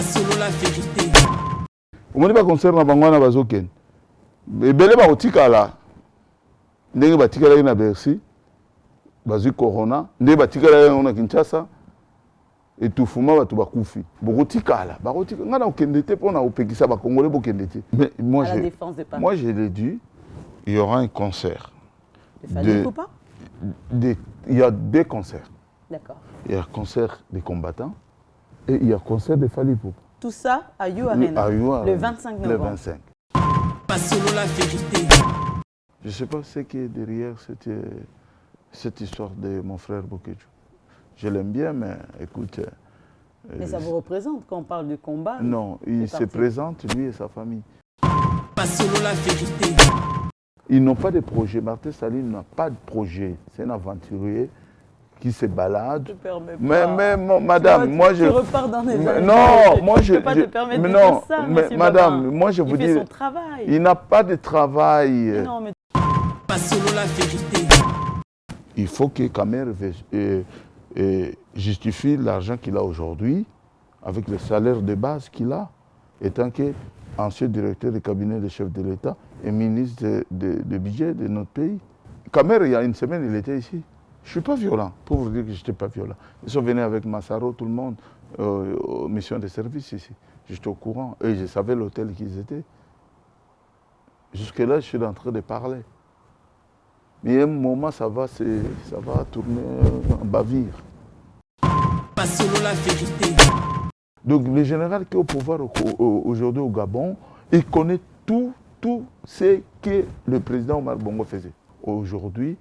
solo la vérité. Vous ne pas concernant Bangwana Bazoken. Et Belé Baotikala. Ndenge Batikala na Bercy. Bazu Corona. Ndenge Batikala na Kinshasa. Et tout fuma batu bakufi. Baotikala. Baotikala. Ngana okendete pour na opekisa ba Congolais bokendete. Mais moi je l'ai dit, il y aura un concert. Il y a deux concerts. D'accord. Il y a un concert des combattants et il y a un concert de Fally Ipupa. Tout ça à You Arena, le 25 novembre. Le 25. Pas solo la vérité. Je ne sais pas ce qui est derrière cette histoire de mon frère Bokedjou. Je l'aime bien, mais écoute... mais ça vous représente quand on parle du combat? Non, il se présente, lui et sa famille. Pas solo la vérité. Ils n'ont pas de projet. Martin Saline n'a pas de projet. C'est un aventurier qui se balade. Mais madame, moi je... Tu repars dans les années. Non, moi je... Tu ne peux pas te permettre de dire ça, madame, moi je vous dis... Il fait son travail. Il n'a pas de travail. Non, mais... Pas solo la vérité. Il faut que Kamer justifie l'argent qu'il a aujourd'hui avec le salaire de base qu'il a, étant qu'ancien directeur du cabinet du chef de l'État et ministre de budget de notre pays. Kamer, il y a une semaine, il était ici. Je ne suis pas violent, pour vous dire que je n'étais pas violent. Ils sont venus avec Massaro, tout le monde, aux missions de service ici. J'étais au courant et je savais l'hôtel qu'ils étaient. Jusque-là, je suis en train de parler. Mais à un moment, ça va tourner en bavire. Pas solo la vérité. Donc le général qui est au pouvoir aujourd'hui au Gabon, il connaît tout ce que le président Omar Bongo faisait. Aujourd'hui,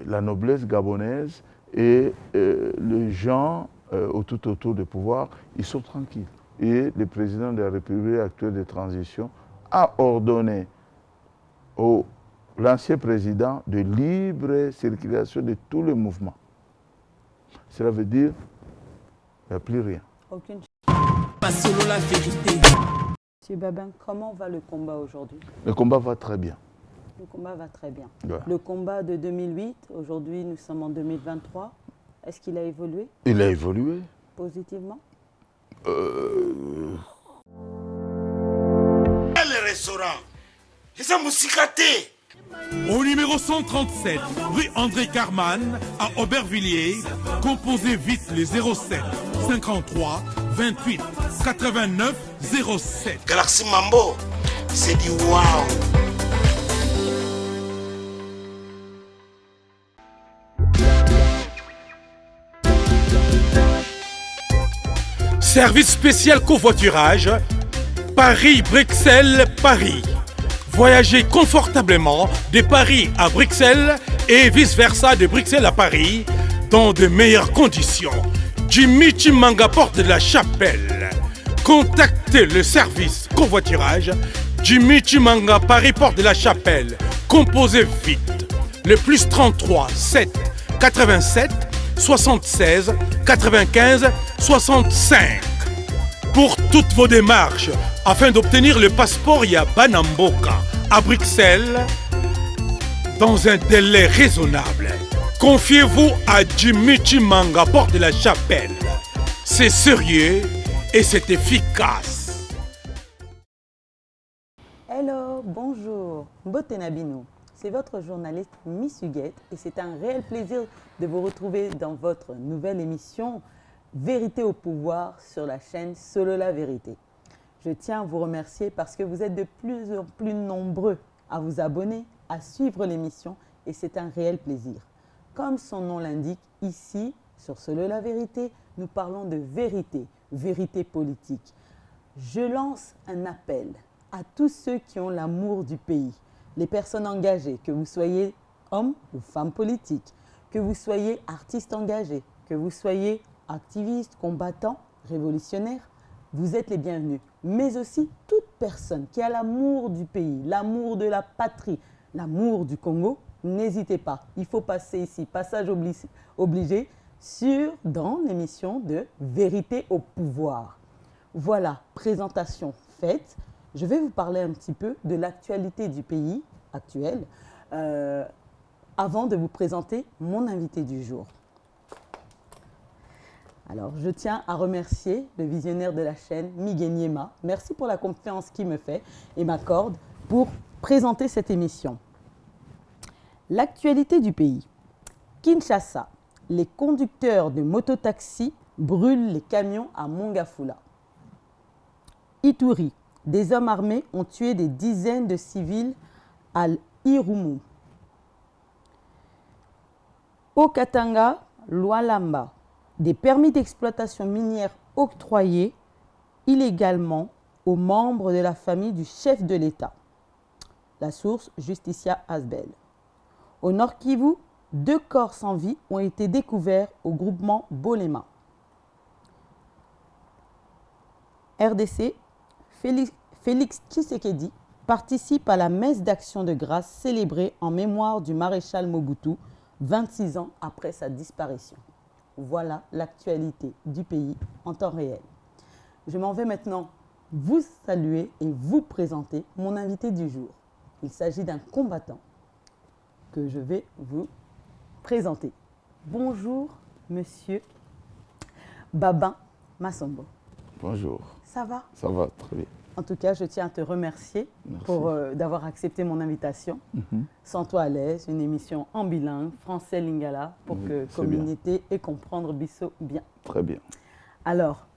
la noblesse gabonaise et les gens tout autour du pouvoir, ils sont tranquilles. Et le président de la République actuelle de transition a ordonné l'ancien président de libre circulation de tous les mouvements. Cela veut dire qu'il n'y a plus rien. Aucune. Pas solo la vérité. Monsieur Babin, comment va le combat aujourd'hui? Le combat va très bien. Le combat va très bien. Ouais. Le combat de 2008, aujourd'hui nous sommes en 2023. Est-ce qu'il a évolué? Il a évolué. Positivement? Le restaurant, ils ont musicaté. Au numéro 137, rue André Carman, à Aubervilliers, composez vite les 07 53 28 89 07. Galaxy Mambo, c'est du wow. Service spécial covoiturage, Paris-Bruxelles-Paris. Voyagez confortablement de Paris à Bruxelles et vice-versa de Bruxelles à Paris dans de meilleures conditions. Jimmy Chimanga, porte de la Chapelle. Contactez le service covoiturage Jimmy Chimanga, Paris, porte de la Chapelle. Composez vite. Le plus 33 7 87 76 95 65. Pour toutes vos démarches, afin d'obtenir le passeport Yabanamboka à Bruxelles, dans un délai raisonnable, confiez-vous à Jimmy Chimanga, porte de la Chapelle. C'est sérieux et c'est efficace. Hello, bonjour, Mbote Nabino. C'est votre journaliste Miss Huguette et c'est un réel plaisir de vous retrouver dans votre nouvelle émission Vérité au pouvoir sur la chaîne Solo la Vérité. Je tiens à vous remercier parce que vous êtes de plus en plus nombreux à vous abonner, à suivre l'émission et c'est un réel plaisir. Comme son nom l'indique, ici, sur Solo la Vérité, nous parlons de vérité, vérité politique. Je lance un appel à tous ceux qui ont l'amour du pays, les personnes engagées, que vous soyez homme ou femme politique, que vous soyez artiste engagé, que vous soyez activiste, combattant, révolutionnaire, vous êtes les bienvenus. Mais aussi toute personne qui a l'amour du pays, l'amour de la patrie, l'amour du Congo, n'hésitez pas. Il faut passer ici, passage obligé, dans l'émission de Vérité au pouvoir. Voilà, présentation faite. Je vais vous parler un petit peu de l'actualité du pays actuel avant de vous présenter mon invité du jour. Alors, je tiens à remercier le visionnaire de la chaîne, Miguel Niema. Merci pour la confiance qu'il me fait et m'accorde pour présenter cette émission. L'actualité du pays. Kinshasa, les conducteurs de mototaxis brûlent les camions à Mongafula. Ituri, des hommes armés ont tué des dizaines de civils à Irumu. Au Katanga, Lualamba, des permis d'exploitation minière octroyés illégalement aux membres de la famille du chef de l'État. La source, Justicia Asbel. Au Nord Kivu, 2 corps sans vie ont été découverts au groupement Bolema. RDC, Félix Tshisekedi participe à la messe d'action de grâce célébrée en mémoire du maréchal Mobutu, 26 ans après sa disparition. Voilà l'actualité du pays en temps réel. Je m'en vais maintenant vous saluer et vous présenter mon invité du jour. Il s'agit d'un combattant que je vais vous présenter. Bonjour, monsieur Babin Massombo. Bonjour. Ça va? Ça va très bien. En tout cas, je tiens à te remercier d'avoir accepté mon invitation. Sans toi à l'aise, une émission en bilingue, français lingala, pour que communauté et comprendre Bisso bien. Très bien. Alors,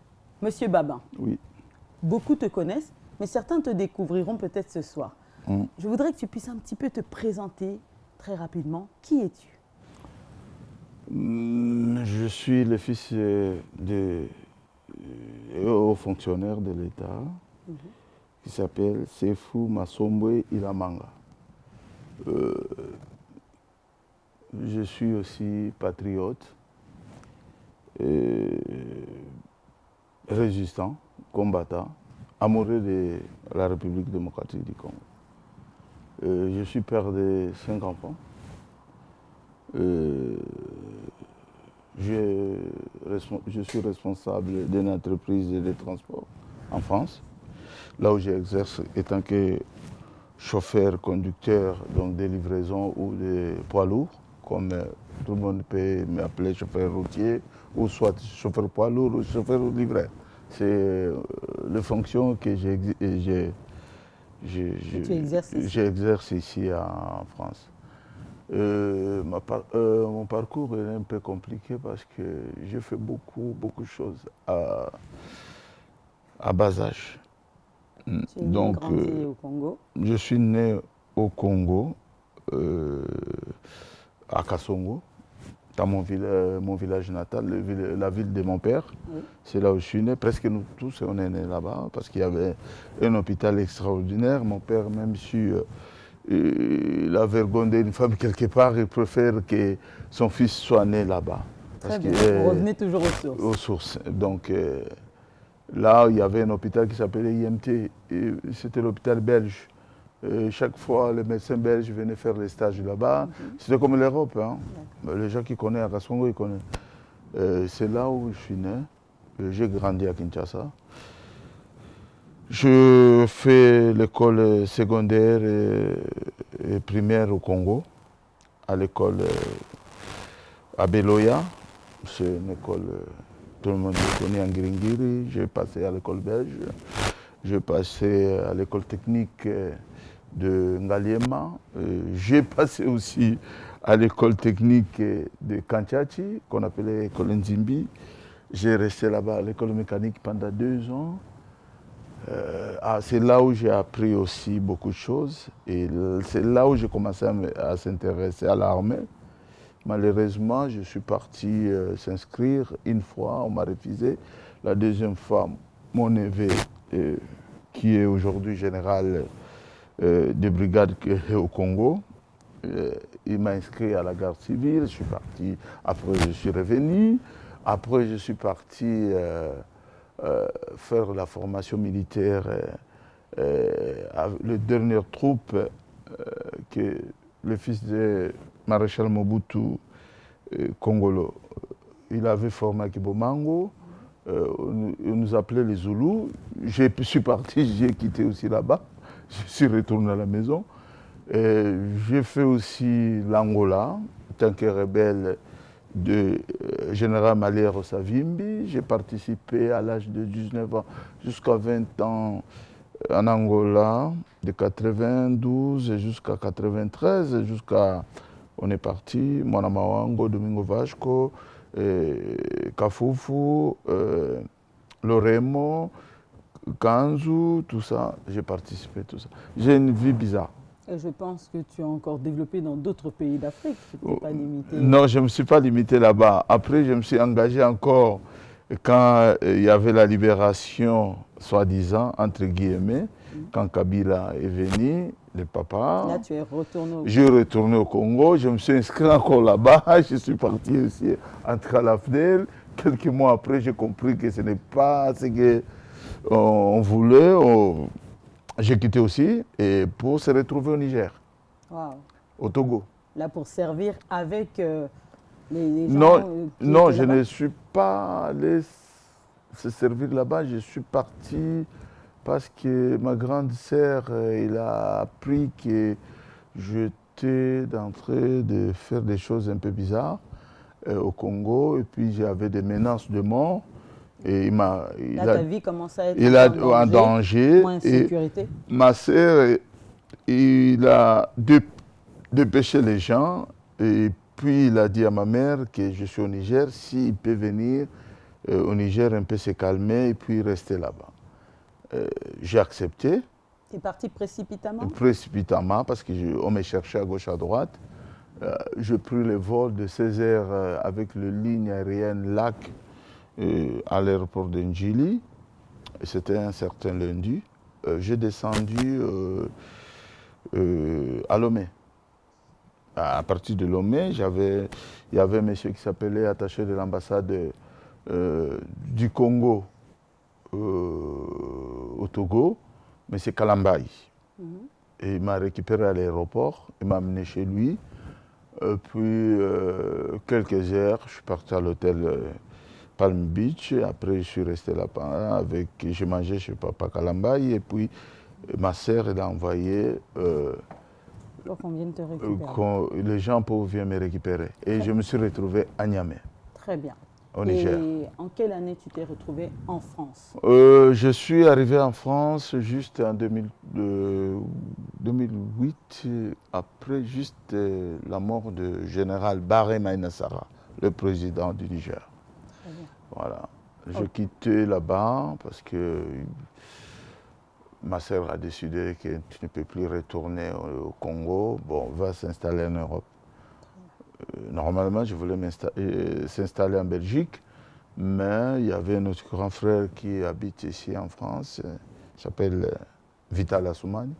monsieur Babin, oui. Beaucoup te connaissent, mais certains te découvriront peut-être ce soir. Je voudrais que tu puisses un petit peu te présenter très rapidement. Qui es-tu? Je suis le fils de haut fonctionnaire de l'État qui s'appelle Sefou Massombo Ilamanga. Je suis aussi patriote, résistant, combattant, amoureux de la République démocratique du Congo. Je suis père de 5 enfants. Je suis responsable d'une entreprise de transport en France, là où j'exerce étant que chauffeur, conducteur, donc des livraisons ou des poids lourds, comme tout le monde peut m'appeler chauffeur routier, ou soit chauffeur poids lourd ou chauffeur livreur. C'est les fonctions que j'exerce ici en France. Mon parcours est un peu compliqué parce que j'ai fait beaucoup de choses à bas âge. Donc, grandi au Congo? Je suis né au Congo, à Kassongo, dans mon village natal, la ville de mon père. Oui. C'est là où je suis né. Presque nous tous, on est nés là-bas parce qu'il y avait un hôpital extraordinaire. Mon père, même si il a vergondé une femme quelque part, il préfère que son fils soit né là-bas. Très bien, vous revenez toujours aux sources. Aux sources. Donc là, il y avait un hôpital qui s'appelait IMT, c'était l'hôpital belge. Chaque fois, les médecins belges venaient faire les stages là-bas. C'était comme l'Europe. Hein. Les gens qui connaissent à Kassongo, ils connaissent. C'est là où je suis né. J'ai grandi à Kinshasa. Je fais l'école secondaire et primaire au Congo, à l'école à Beloya. C'est une école, tout le monde le connaît, en Giringiri. J'ai passé à l'école belge. J'ai passé à l'école technique de Ngaliema. J'ai passé aussi à l'école technique de Kanchachi, qu'on appelait l'école Nzimbi. J'ai resté là-bas à l'école mécanique pendant 2 ans. C'est là où j'ai appris aussi beaucoup de choses. Et c'est là où j'ai commencé à s'intéresser à l'armée. Malheureusement, je suis parti s'inscrire une fois, on m'a refusé. La deuxième fois, mon neveu, qui est aujourd'hui général de brigade au Congo, il m'a inscrit à la garde civile. Je suis parti, après je suis revenu. Après, je suis parti faire la formation militaire, la dernière troupe que le fils de maréchal Mobutu Congolo, il avait formé à Kibomango. Il nous appelait les Zoulous. Je suis parti, j'ai quitté aussi là-bas. Je suis retourné à la maison. J'ai fait aussi l'Angola, en tant que rebelle de général Malière Savimbi. J'ai participé à l'âge de 19 ans jusqu'à 20 ans en Angola, de 92 jusqu'à 93, jusqu'à, on est parti, Mwanamawango, Domingo Vasco, Kafufu, Loremo, Kanzu, tout ça, j'ai participé, tout ça. J'ai une vie bizarre. Et je pense que tu as encore développé dans d'autres pays d'Afrique. Tu n'es pas limité. Non, je ne me suis pas limité là-bas. Après, je me suis engagé encore quand il y avait la libération, soi-disant, entre guillemets, quand Kabila est venu, le papa. Là, tu es retourné au Congo. Je suis retourné au Congo, je me suis inscrit encore là-bas, je suis parti aussi entrer à la FNEL. Quelques mois après, j'ai compris que ce n'est pas ce qu'on voulait. J'ai quitté aussi et pour se retrouver au Niger, Wow. au Togo. Là, pour servir avec les gens Non, qui non, étaient je là-bas. ne suis pas allé se servir là-bas, je suis parti parce que ma grande sœur, il a appris que j'étais en train de faire des choses un peu bizarres au Congo et puis j'avais des menaces de mort. Et Là, ta vie commence à être il a en danger. moins en Et sécurité. ma sœur, il a dépêché les gens et puis il a dit à ma mère que je suis au Niger, s'il peut venir au Niger un peu se calmer et puis rester là-bas. J'ai accepté. Tu es parti précipitamment? Précipitamment parce qu'on me cherchait à gauche à droite. J'ai pris le vol de 16 heures avec le ligne aérienne LAC à l'aéroport de Njili. C'était un certain lundi. J'ai descendu à Lomé. À partir de Lomé, il y avait un monsieur qui s'appelait attaché de l'ambassade du Congo au Togo, M. Kalambaï. Et il m'a récupéré à l'aéroport, il m'a amené chez lui. Puis quelques heures, je suis parti à l'hôtel Palm Beach. Après, je suis resté là-bas. J'ai mangé chez Papa Kalambaï. Et puis, ma sœur, elle a envoyé Pour qu'on vienne te récupérer. les gens pour venir me récupérer. Et je me suis retrouvé à Niamey, Très bien. au Niger. Et en quelle année tu t'es retrouvé en France? Je suis arrivé en France juste en 2008, après juste la mort du général Baré Maïnassara, le président du Niger. Très bien. Voilà. J'ai quitté là-bas parce que ma sœur a décidé que tu ne peux plus retourner au Congo. Bon, va s'installer en Europe. Normalement, je voulais s'installer en Belgique, mais il y avait notre grand frère qui habite ici en France, il s'appelle Vital Assoumani,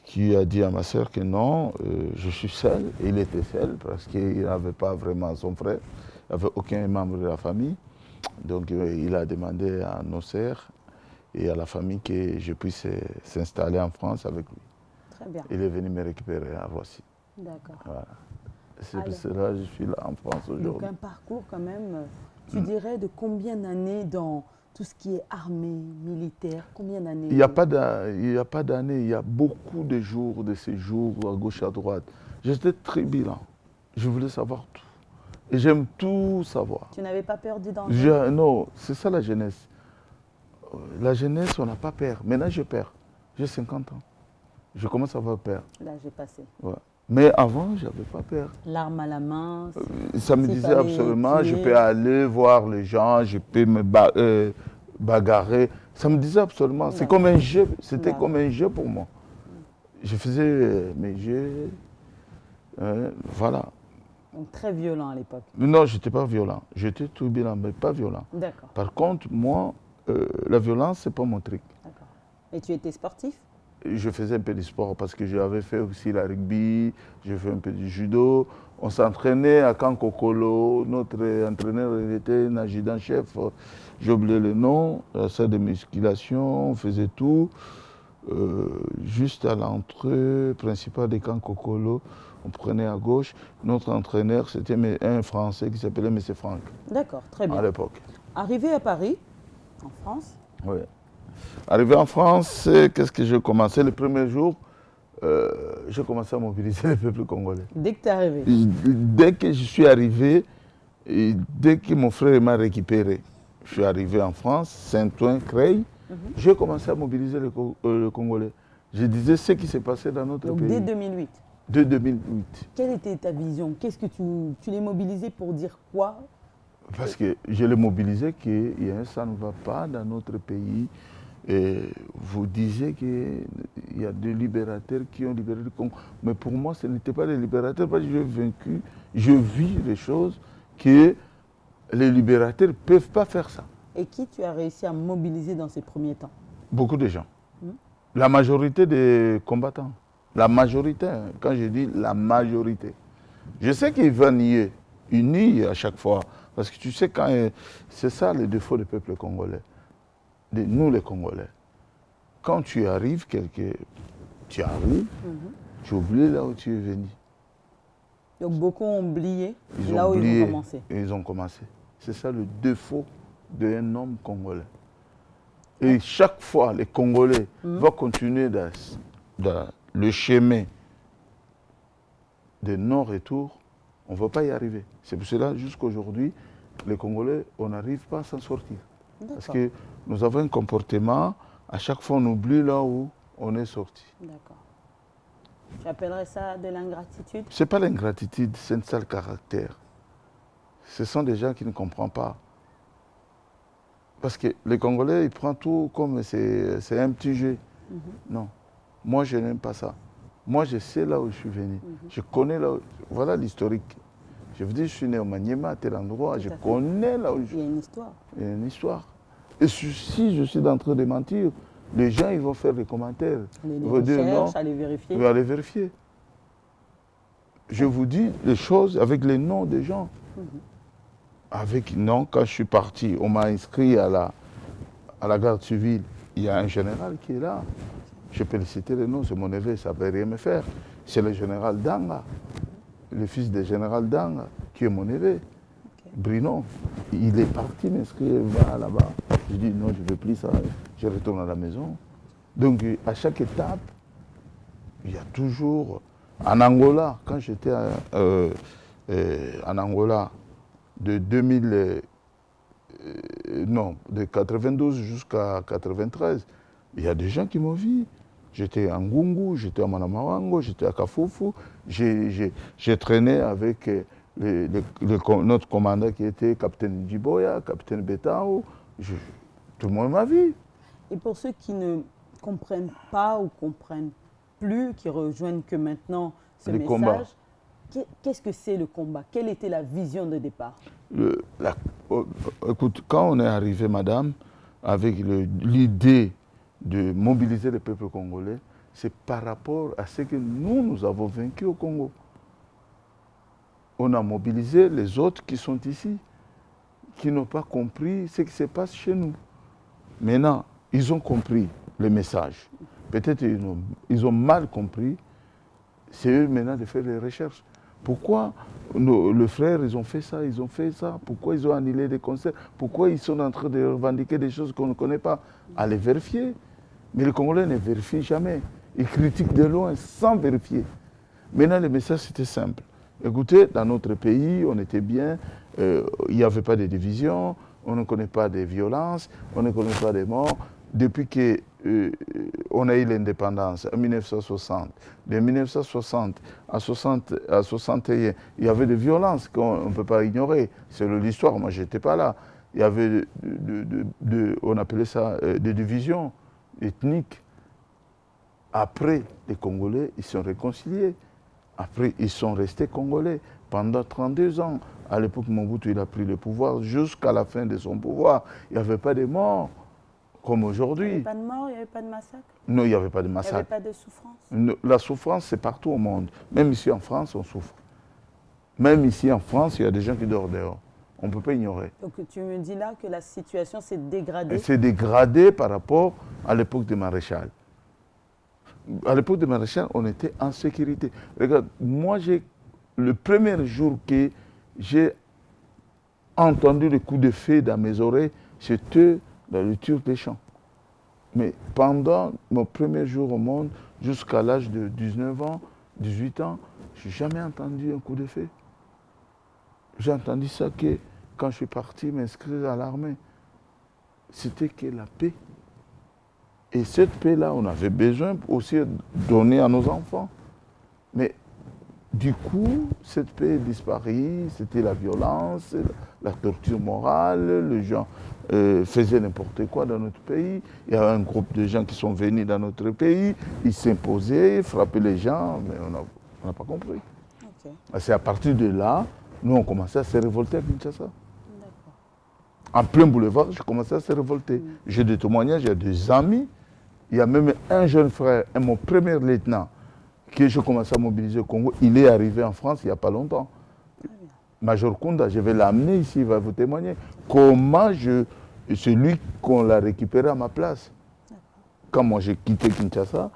qui a dit à ma sœur que non, je suis seul. Et il était seul parce qu'il n'avait pas vraiment son frère, il n'y avait aucun membre de la famille. Donc il a demandé à nos sœurs et à la famille que je puisse s'installer en France avec lui. Très bien. Il est venu me récupérer à Roissy. D'accord. Voilà. C'est Alors, pour cela que je suis là en France Donc aujourd'hui. un parcours quand même, tu dirais de combien d'années dans tout ce qui est armée, militaire, combien d'années? Il n'y a pas d'année, il y a beaucoup de jours, de séjours à gauche, à droite. J'étais très bilan. Je voulais savoir tout. Et j'aime tout savoir. Tu n'avais pas peur du danger? Non, c'est ça la jeunesse. La jeunesse, on n'a pas peur. Maintenant, je perds. J'ai 50 ans. Je commence à avoir peur. Là, j'ai passé. Ouais. Mais avant, je n'avais pas peur. L'arme à la main. Ça me s'il disait fallait absolument, je tuer. peux aller voir les gens, je peux me bagarrer. Ça me disait absolument. C'est comme un jeu. C'était D'accord. comme un jeu pour moi. Je faisais mes jeux. Voilà. Donc très violent à l'époque. Non, je n'étais pas violent. J'étais tout bien, mais pas violent. D'accord. Par contre, moi, la violence, ce n'est pas mon truc. D'accord. Et tu étais sportif? Je faisais un peu de sport parce que j'avais fait aussi la rugby, j'ai fait un peu du judo. On s'entraînait à Kankokolo. Notre entraîneur il était un adjudant-chef, j'ai oublié le nom, la salle de musculation, on faisait tout. Juste à l'entrée principale de Kankokolo, on prenait à gauche. Notre entraîneur, c'était un Français qui s'appelait M. Franck, D'accord, très bien. à l'époque. Arrivé à Paris, en France, Oui. Arrivé en France, qu'est-ce que j'ai commencé le premier jour? j'ai commencé à mobiliser le peuple congolais. Dès que tu es arrivé? Dès que je suis arrivé, et dès que mon frère m'a récupéré, je suis arrivé en France, Saint-Ouen, Creil, j'ai commencé à mobiliser le Congolais. Je disais ce qui s'est passé dans notre Donc pays. dès 2008? Dès 2008. Quelle était ta vision? Qu'est-ce que tu les mobilisais pour dire quoi? Parce que je l'ai mobilisé qu'il y a un ça ne va pas dans notre pays. Et vous disiez qu'il y a des libérateurs qui ont libéré le Congo. Mais pour moi, ce n'était pas les libérateurs, parce que j'ai vaincu, je vis les choses que les libérateurs ne peuvent pas faire ça. Et qui tu as réussi à mobiliser dans ces premiers temps? Beaucoup de gens. La majorité des combattants. La majorité, hein. Quand je dis la majorité. Je sais qu'ils vont nier. Ils nient à chaque fois. Parce que tu sais, c'est ça le défaut du peuple congolais. De nous les Congolais. Quand tu arrives, tu oublies là où tu es venu. Donc beaucoup ont oublié Ils là ont où oublié, ils ont commencé. et ils ont commencé. C'est ça le défaut d'un homme congolais. Et chaque fois, les Congolais vont continuer dans le chemin de non-retour, on ne va pas y arriver. C'est pour cela, jusqu'aujourd'hui, les Congolais, on n'arrive pas à s'en sortir. Parce que nous avons un comportement, à chaque fois on oublie là où on est sorti. D'accord. Tu appellerais ça de l'ingratitude? Ce n'est pas l'ingratitude, c'est un sale caractère. Ce sont des gens qui ne comprennent pas. Parce que les Congolais, ils prennent tout comme c'est un petit jeu. Non, moi je n'aime pas ça. Moi je sais là où je suis venu. Je connais là où... Voilà l'historique. Je vous dis, je suis né au Maniema, à tel endroit. Je connais là où je suis. Il y a une histoire. Il y a une histoire. Et si je suis en train de mentir, les gens ils vont faire des commentaires. Les Ils vont dire non, recherches, aller vérifier. je vais aller vérifier. Je vous dis les choses avec les noms des gens. Non, quand je suis parti, on m'a inscrit à la garde civile. Il y a un général qui est là. Je peux le citer le nom, c'est mon neveu, ça ne peut rien me faire. C'est le général Danga, le fils du général Danga, qui est mon neveu. Bruno, il est parti m'inscrire, va là-bas. Je dis non, je ne veux plus ça, je retourne à la maison. Donc à chaque étape, il y a toujours... En Angola, quand j'étais en Angola, de 92 jusqu'à 93, il y a des gens qui m'ont vu. J'étais à Ngungu, j'étais à Manamawango, j'étais à Kafufu. J'ai traîné avec notre commandant qui était capitaine Djiboya, capitaine Betao. Tout le monde m'a vu. Et pour ceux qui ne comprennent pas ou comprennent plus, qui rejoignent que maintenant ce Les message, combats. Qu'est-ce que c'est le combat? Quelle était la vision de départ? Écoute, quand on est arrivé, madame, avec l'idée de mobiliser le peuple congolais, c'est par rapport à ce que nous avons vaincu au Congo. On a mobilisé les autres qui sont ici, qui n'ont pas compris ce qui se passe chez nous. Maintenant, ils ont compris le message. Peut-être ils ont mal compris. C'est eux maintenant de faire les recherches. Pourquoi les frères, ils ont fait ça, ils ont fait ça? Pourquoi ils ont annulé des concerts? Pourquoi ils sont en train de revendiquer des choses qu'on ne connaît pas? Allez vérifier. Mais les Congolais ne vérifient jamais. Ils critiquent de loin sans vérifier. Maintenant, le message, c'était simple. Écoutez, dans notre pays, on était bien, il n'y avait pas de division, on ne connaît pas de violences, on ne connaît pas de morts. Depuis qu'on a eu l'indépendance en 1960, de 1960 à 61, il y avait des violences qu'on ne peut pas ignorer. C'est l'histoire, moi je n'étais pas là. Il y avait, on appelait ça des divisions ethniques. Après, les Congolais, ils sont réconciliés. Après, ils sont restés Congolais pendant 32 ans. À l'époque, Mobutu, il a pris le pouvoir jusqu'à la fin de son pouvoir. Il n'y avait pas de morts. Comme aujourd'hui. Il n'y avait pas de mort, il n'y avait pas de massacre? Non, il n'y avait pas de Il n'y massacre. avait pas de souffrance? La souffrance, c'est partout au monde. Même ici en France, on souffre. Même ici en France, il y a des gens qui dorment dehors. On ne peut pas ignorer. Donc tu me dis là que la situation s'est dégradée? Elle s'est dégradée par rapport à l'époque de Maréchal. À l'époque de Maréchal, on était en sécurité. Regarde, moi, le premier jour que j'ai entendu le coup de feu dans mes oreilles, c'était dans le Turc des Champs. Mais pendant mon premier jour au monde, jusqu'à l'âge de 19 ans, 18 ans, je n'ai jamais entendu un coup de feu. J'ai entendu ça que quand je suis parti m'inscrire à l'armée. C'était que la paix. Et cette paix-là, on avait besoin aussi de donner à nos enfants. Mais du coup, cette paix disparut, c'était la violence, la torture morale, les gens faisaient n'importe quoi dans notre pays. Il y a un groupe de gens qui sont venus dans notre pays, ils s'imposaient, frappaient les gens, mais on n'a pas compris. Ok. C'est à partir de là, nous on commençait à se révolter à Kinshasa. D'accord. En plein boulevard, je commençais à se révolter. J'ai des témoignages, j'ai des amis. Il y a même un jeune frère, mon premier lieutenant, que je commençais à mobiliser au Congo. Il est arrivé en France il n'y a pas longtemps. Major Kunda, je vais l'amener ici, il va vous témoigner. Comment c'est lui qu'on l'a récupéré à ma place. Quand moi j'ai quitté Kinshasa,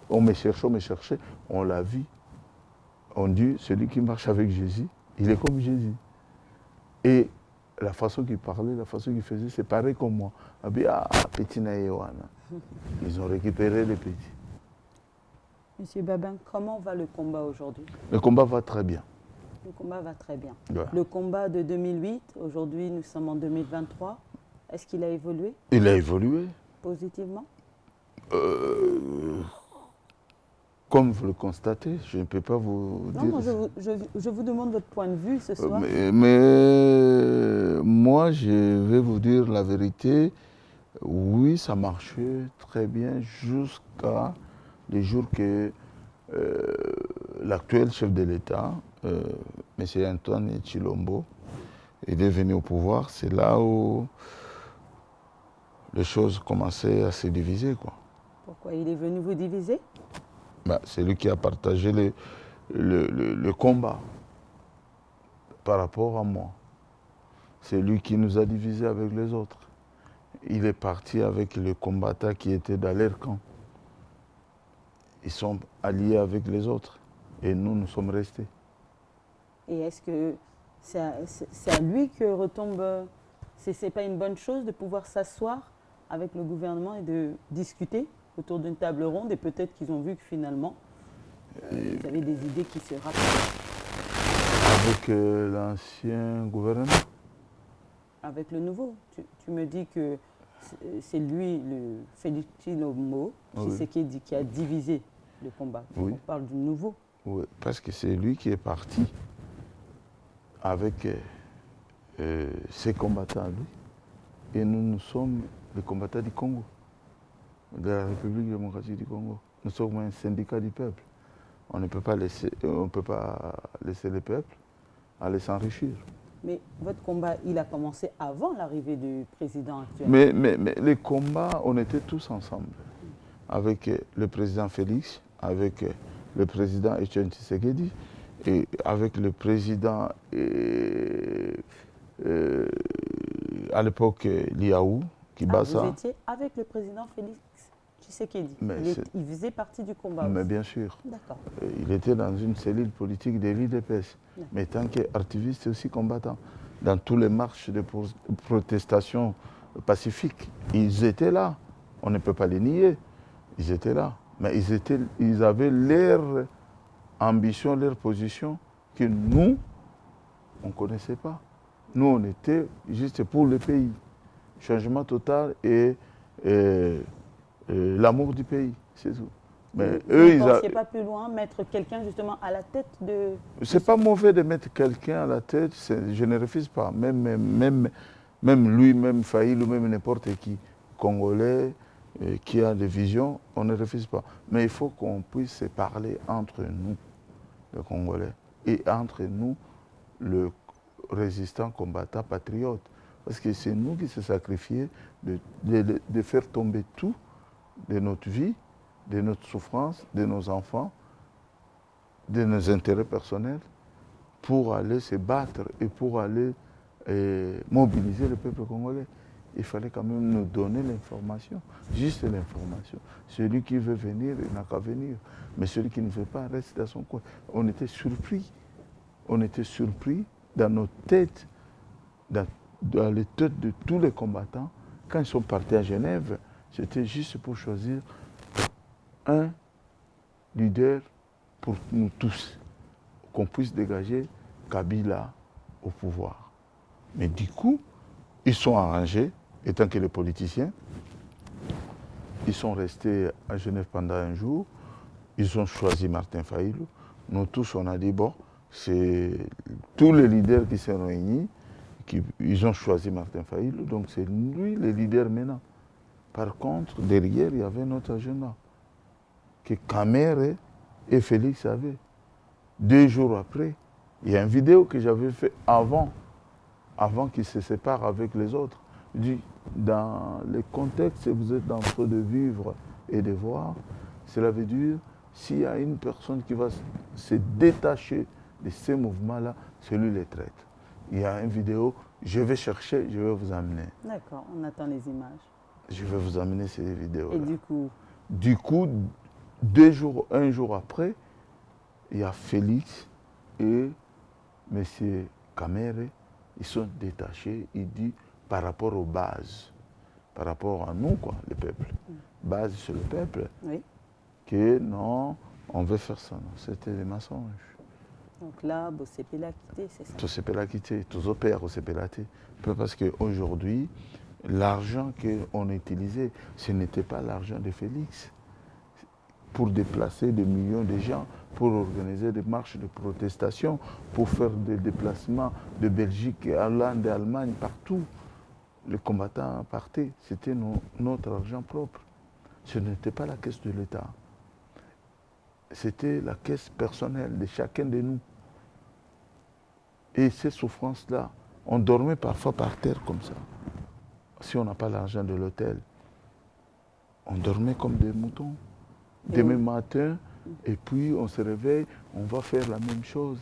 on me cherchait, on l'a vu. On dit, celui qui marche avec Jésus, il est comme Jésus. Et la façon qu'il parlait, la façon qu'il faisait, c'est pareil comme moi. Petit Naïwana. Ils ont récupéré les petits. Monsieur Babin, comment va le combat aujourd'hui? Le combat va très bien. Le combat va très bien. Ouais. Le combat de 2008, aujourd'hui nous sommes en 2023. Est-ce qu'il a évolué Il a évolué. positivement? Comme vous le constatez, je ne peux pas vous Non, dire. moi, je vous demande votre point de vue ce soir. Mais moi, je vais vous dire la vérité. Oui, ça marchait très bien jusqu'à le jour que l'actuel chef de l'État, M. Antoine Tshilombo, il est venu au pouvoir. C'est là où les choses commençaient à se diviser, quoi. Pourquoi il est venu vous diviser? C'est lui qui a partagé le combat par rapport à moi. C'est lui qui nous a divisés avec les autres. Il est parti avec les combattants qui étaient dans leur camp. Ils sont alliés avec les autres. Et nous sommes restés. Et est-ce que c'est à lui que retombe... C'est pas une bonne chose de pouvoir s'asseoir avec le gouvernement et de discuter autour d'une table ronde et peut-être qu'ils ont vu que finalement, vous avez des idées qui se rapprochent. Avec l'ancien gouvernement? Avec le nouveau. Tu me dis que c'est lui, le Félix Tshilombo, Tshisekedi, qui a divisé le combat. Oui. On parle du nouveau. Oui, parce que c'est lui qui est parti avec ses combattants à lui. Et nous sommes les combattants du Congo, de la République démocratique du Congo. Nous sommes un syndicat du peuple. On ne peut pas laisser le peuple aller s'enrichir. Mais votre combat, il a commencé avant l'arrivée du président actuel. Mais les combats, on était tous ensemble. Avec le président Félix, avec le président Etienne Tshisekedi, et avec le président à l'époque Liaou, Kibasa. Vous étiez avec le président Félix Tshisekedi. Il faisait partie du combat. Mais aussi. bien sûr. D'accord. Il était dans une cellule politique de l'IDPS. Mais tant qu'artiviste et aussi combattant. Dans toutes les marches de protestation pacifiques, ils étaient là. On ne peut pas les nier. Ils étaient là. Mais ils avaient leur ambition, leur position que nous, on ne connaissait pas. Nous, on était juste pour le pays. Changement total et l'amour du pays, c'est tout. Mais vous ne pensiez pas plus loin, mettre quelqu'un justement à la tête de... C'est pas mauvais de mettre quelqu'un à la tête, je ne refuse pas. Même lui, même Faïl ou même n'importe qui, Congolais, qui a des visions, on ne refuse pas. Mais il faut qu'on puisse parler entre nous, les Congolais, et entre nous, le résistant, combattant, patriote. Parce que c'est nous qui se sacrifiés de faire tomber tout de notre vie, de notre souffrance, de nos enfants, de nos intérêts personnels, pour aller se battre et pour aller mobiliser le peuple congolais. Il fallait quand même nous donner l'information, juste l'information. Celui qui veut venir, il n'a qu'à venir. Mais celui qui ne veut pas, reste dans son coin. On était surpris. On était surpris dans nos têtes, dans les têtes de tous les combattants, quand ils sont partis à Genève, C'était juste pour choisir un leader pour nous tous, qu'on puisse dégager Kabila au pouvoir. Mais du coup, ils sont arrangés, étant que les politiciens, ils sont restés à Genève pendant un jour, ils ont choisi Martin Fayulu. Nous tous, on a dit, bon, c'est tous les leaders qui sont réunis, ils ont choisi Martin Fayulu, donc c'est lui le leader maintenant. Par contre, derrière, il y avait notre agenda, que Kamere et Félix avaient. 2 jours après, il y a une vidéo que j'avais faite avant qu'ils se séparent avec les autres. Je dis, dans le contexte que vous êtes en train de vivre et de voir, cela veut dire, s'il y a une personne qui va se détacher de ces mouvements-là, c'est lui les traite. Il y a une vidéo, je vais chercher, je vais vous amener. D'accord, on attend les images. Je vais vous amener ces vidéos-là. Et du coup? Du coup, 1 jour après, il y a Félix et M. Kamere, ils sont détachés, il dit, par rapport aux bases, par rapport à nous, quoi, le peuple. Base sur le peuple, Oui. que non, on veut faire ça. C'était des mensonges. Donc là, c'est la quitter, c'est ça? Tout se peut la quitter, tout opère, se peut la quitter. Parce qu'aujourd'hui, l'argent qu'on a utilisé, ce n'était pas l'argent de Félix pour déplacer des millions de gens, pour organiser des marches de protestation, pour faire des déplacements de Belgique, Hollande, Allemagne, partout. Les combattants partaient, c'était notre argent propre. Ce n'était pas la caisse de l'État. C'était la caisse personnelle de chacun de nous. Et ces souffrances-là, on dormait parfois par terre comme ça. Si on n'a pas l'argent de l'hôtel, on dormait comme des moutons. Demain matin, et puis on se réveille, on va faire la même chose.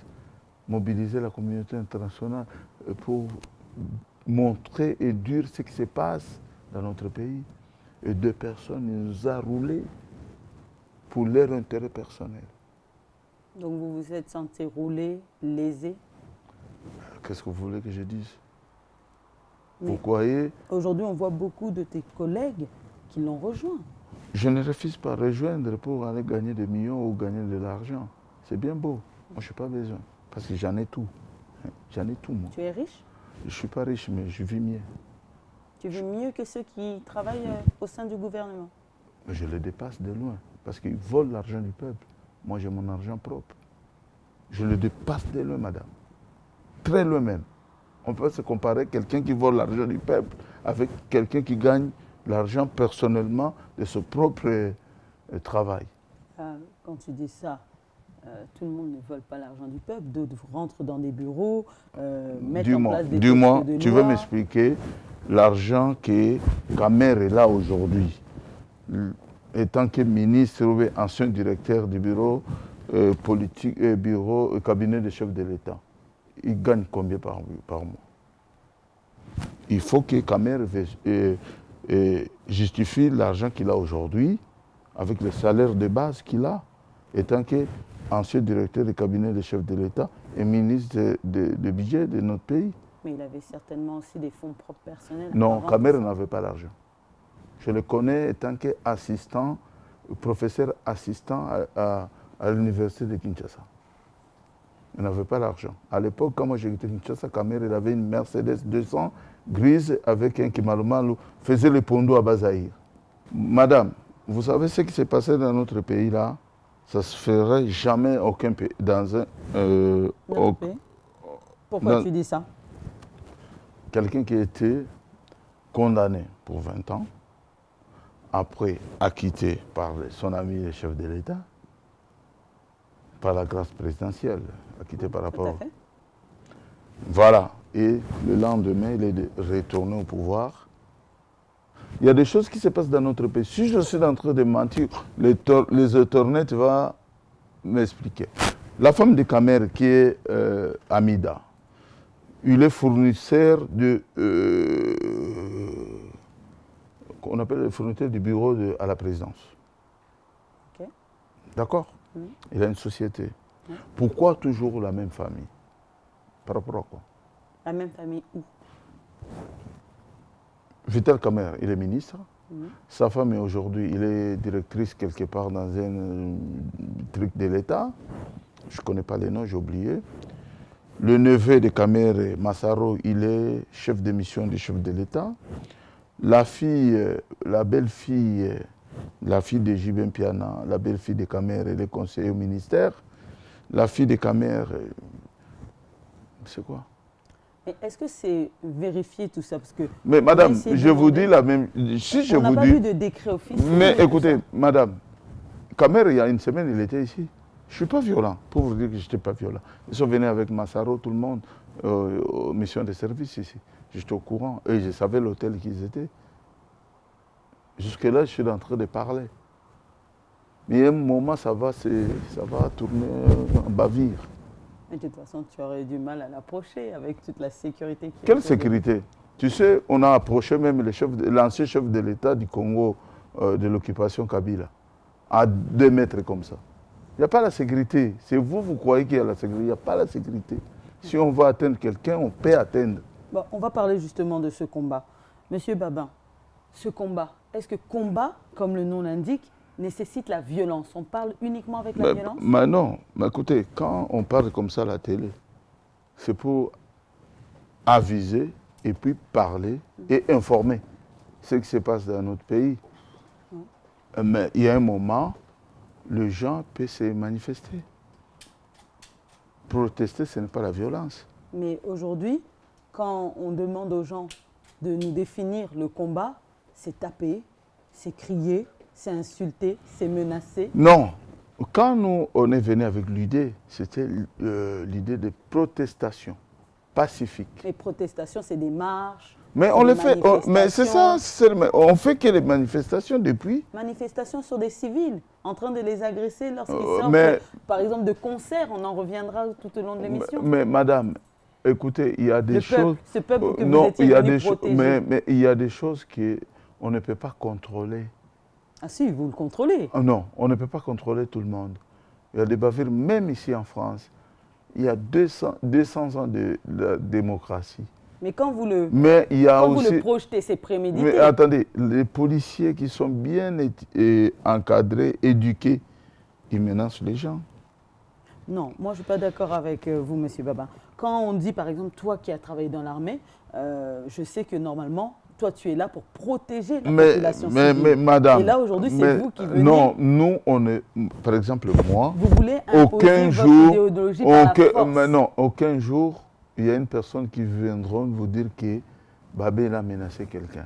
Mobiliser la communauté internationale pour montrer et dire ce qui se passe dans notre pays. Et 2 personnes nous ont roulés pour leur intérêt personnel. Donc vous vous êtes senti roulé, lésé? Qu'est-ce que vous voulez que je dise? Mais Vous croyez? aujourd'hui, on voit beaucoup de tes collègues qui l'ont rejoint. Je ne refuse pas de rejoindre pour aller gagner des millions ou gagner de l'argent. C'est bien beau. Moi, je n'ai pas besoin. Parce que j'en ai tout. J'en ai tout, moi. Tu es riche? Je ne suis pas riche, mais je vis mieux. Tu vis mieux que ceux qui travaillent au sein du gouvernement? Je les dépasse de loin. Parce qu'ils volent l'argent du peuple. Moi, j'ai mon argent propre. Je le dépasse de loin, madame. Très loin même. On peut se comparer quelqu'un qui vole l'argent du peuple avec quelqu'un qui gagne l'argent personnellement de son propre travail. Quand tu dis ça, tout le monde ne vole pas l'argent du peuple. D'autres rentrent dans des bureaux, mettent en place des Dis-moi, textes de tu loi. veux m'expliquer l'argent que Kamere est là aujourd'hui, étant que ministre ou ancien directeur du bureau politique, bureau, cabinet de chef de l'État, il gagne combien par mois? Il faut que Kamere justifie l'argent qu'il a aujourd'hui avec le salaire de base qu'il a, étant qu'ancien directeur du cabinet de chef de l'État et ministre de budget de notre pays. Mais il avait certainement aussi des fonds propres personnels. Non, avant Kamere tout ça. n'avait pas l'argent. Je le connais étant qu'assistant, professeur assistant à l'université de Kinshasa. Il n'avait pas l'argent. À l'époque, quand moi j'étais à Kinshasa, Kamere il avait une Mercedes 200 grise avec un Kimalumalu, faisait le pondo à Bazaïr. Madame, vous savez ce qui s'est passé dans notre pays là? Ça ne se ferait jamais aucun pays dans un... Notre pays. Pourquoi tu dis ça? Quelqu'un qui a été condamné pour 20 ans, après acquitté par son ami le chef de l'État, par la grâce présidentielle, acquitté par rapport... Tout à fait. Voilà. Et le lendemain, il est retourné au pouvoir. Il y a des choses qui se passent dans notre pays. Si je suis en train de mentir, les Internet vont m'expliquer. La femme de Kamere, qui est Amida, il est fournisseur de... qu'on appelle le fournisseur du bureau à la présidence. Ok. D'accord? Il a une société. Pourquoi toujours la même famille? Par rapport à quoi? La même famille où? Vital Kamere, il est ministre. Sa femme est aujourd'hui, il est directrice quelque part dans un truc de l'État. Je ne connais pas les noms, j'ai oublié. Le neveu de Kamere, Massaro, il est chef de mission du chef de l'État. La fille, la belle-fille, la fille de Jibin Piana, la belle-fille de Kamere, elle est conseillère au ministère. La fille de Kamere, c'est quoi? Mais est-ce que c'est vérifié tout ça? Parce que mais madame, on a essayé de je vous demander- dis la même... Si je on n'a vous pas dis... vu de décret officiel. Mais tout écoutez, ça. madame, Kamere, il y a une semaine, il était ici. Je ne suis pas violent, pour vous dire que je n'étais pas violent. Ils sont venus avec Massaro, tout le monde, aux missions de service ici. J'étais au courant et je savais l'hôtel qu'ils étaient. Jusque-là, je suis en train de parler. Mais à un moment, ça va tourner en bavire. Mais de toute façon, tu aurais du mal à l'approcher avec toute la sécurité qui est Quelle autour de- sécurité? Tu sais, on a approché même l'ancien chef de l'État du Congo de l'occupation Kabila, à 2 mètres comme ça. Il n'y a pas la sécurité. C'est vous, vous croyez qu'il y a la sécurité. Il n'y a pas la sécurité. Si on veut atteindre quelqu'un, on peut atteindre. Bon, on va parler justement de ce combat. Monsieur Babin, ce combat, est-ce que combat, comme le nom l'indique, nécessite la violence? On parle uniquement avec la violence? Mais non, mais écoutez, quand on parle comme ça à la télé, c'est pour aviser et puis parler et informer ce qui se passe dans notre pays. Mais il y a un moment, les gens peuvent se manifester. Protester, ce n'est pas la violence. Mais aujourd'hui, quand on demande aux gens de nous définir le combat, c'est taper, c'est crier, c'est insulter, c'est menacer. Non. Quand nous, on est venu avec l'idée, c'était l'idée de protestation pacifique. Les protestations, c'est des marches. Mais c'est on des les fait, mais c'est ça, manifestations. on fait que les manifestations depuis. Manifestations sur des civils, en train de les agresser lorsqu'ils sortent, mais- par exemple, de concerts. On en reviendra tout au long de l'émission. Mais madame, écoutez, il y a des Le choses. peuple, ce peuple que vous non, étiez il y a venu des choses, protéger. mais il y a des choses qu'on ne peut pas contrôler. Ah si, vous le contrôlez. Non, on ne peut pas contrôler tout le monde. Il y a des bavures, même ici en France. Il y a 200 ans de démocratie. Mais quand vous le, Mais il y a quand vous aussi. le projetez, c'est prémédité. Mais attendez, les policiers qui sont bien encadrés, éduqués, ils menacent les gens. Non, moi je ne suis pas d'accord avec vous, Monsieur Babin. Quand on dit, par exemple, toi qui as travaillé dans l'armée, je sais que normalement, toi tu es là pour protéger la population civile. mais madame. Et là aujourd'hui, c'est mais- vous qui venez. Non, nous, on est. Par exemple, moi. Vous voulez imposer Aucun votre jour, idéologie par la force. mais non, aucun jour, il y a une personne qui viendra vous dire que Babel a menacé quelqu'un.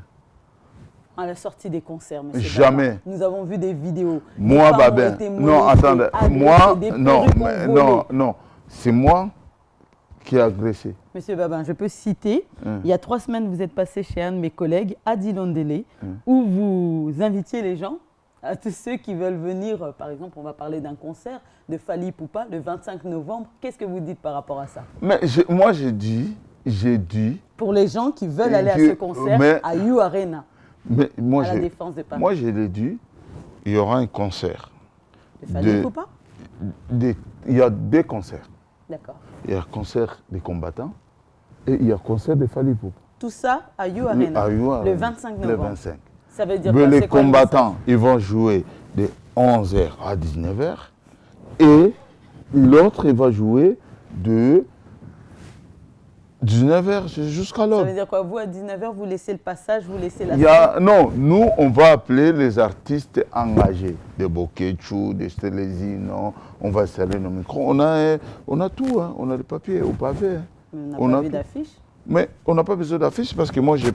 À la sortie des concerts, monsieur Jamais. Babin, nous avons vu des vidéos. Moi, Des femmes ont Babin, été non, molestées, attendez, agressées, moi, des non, perruques ont mais volé. non, c'est moi qui ai agressé. Monsieur Babin, je peux citer, il y a 3 semaines, vous êtes passé chez un de mes collègues, Adi Londele, où vous invitiez les gens, à tous ceux qui veulent venir, par exemple, on va parler d'un concert de Fally Ipupa le 25 novembre. Qu'est-ce que vous dites par rapport à ça? Mais moi, j'ai dit, Pour les gens qui veulent aller à que- ce concert mais- à You Arena, mais moi, à la Défense de Paris. moi, je l'ai dit, il y aura un concert. De Fally de- Ipupa? Il y a 2 concerts. D'accord. Il y a un concert des combattants et il y a un concert de Fally Ipupa. Tout ça à You Arena, À You le Arena, 25 Le novembre. 25. Ça veut dire Mais quoi? les C'est quoi le combattants, ils vont jouer de 11h à 19h et l'autre, il va jouer de 19h jusqu'à Ça l'aube. veut dire quoi? Vous, à 19h, vous laissez le passage, vous laissez la Non, nous, on va appeler les artistes engagés, des Bokechu, des Stelezino, on va installer nos micros. On a tout, hein. On a des papiers au pavé. Hein. Mais On on n'a a pas vu tout. d'affiche. Mais on n'a pas besoin d'affiches parce que moi, je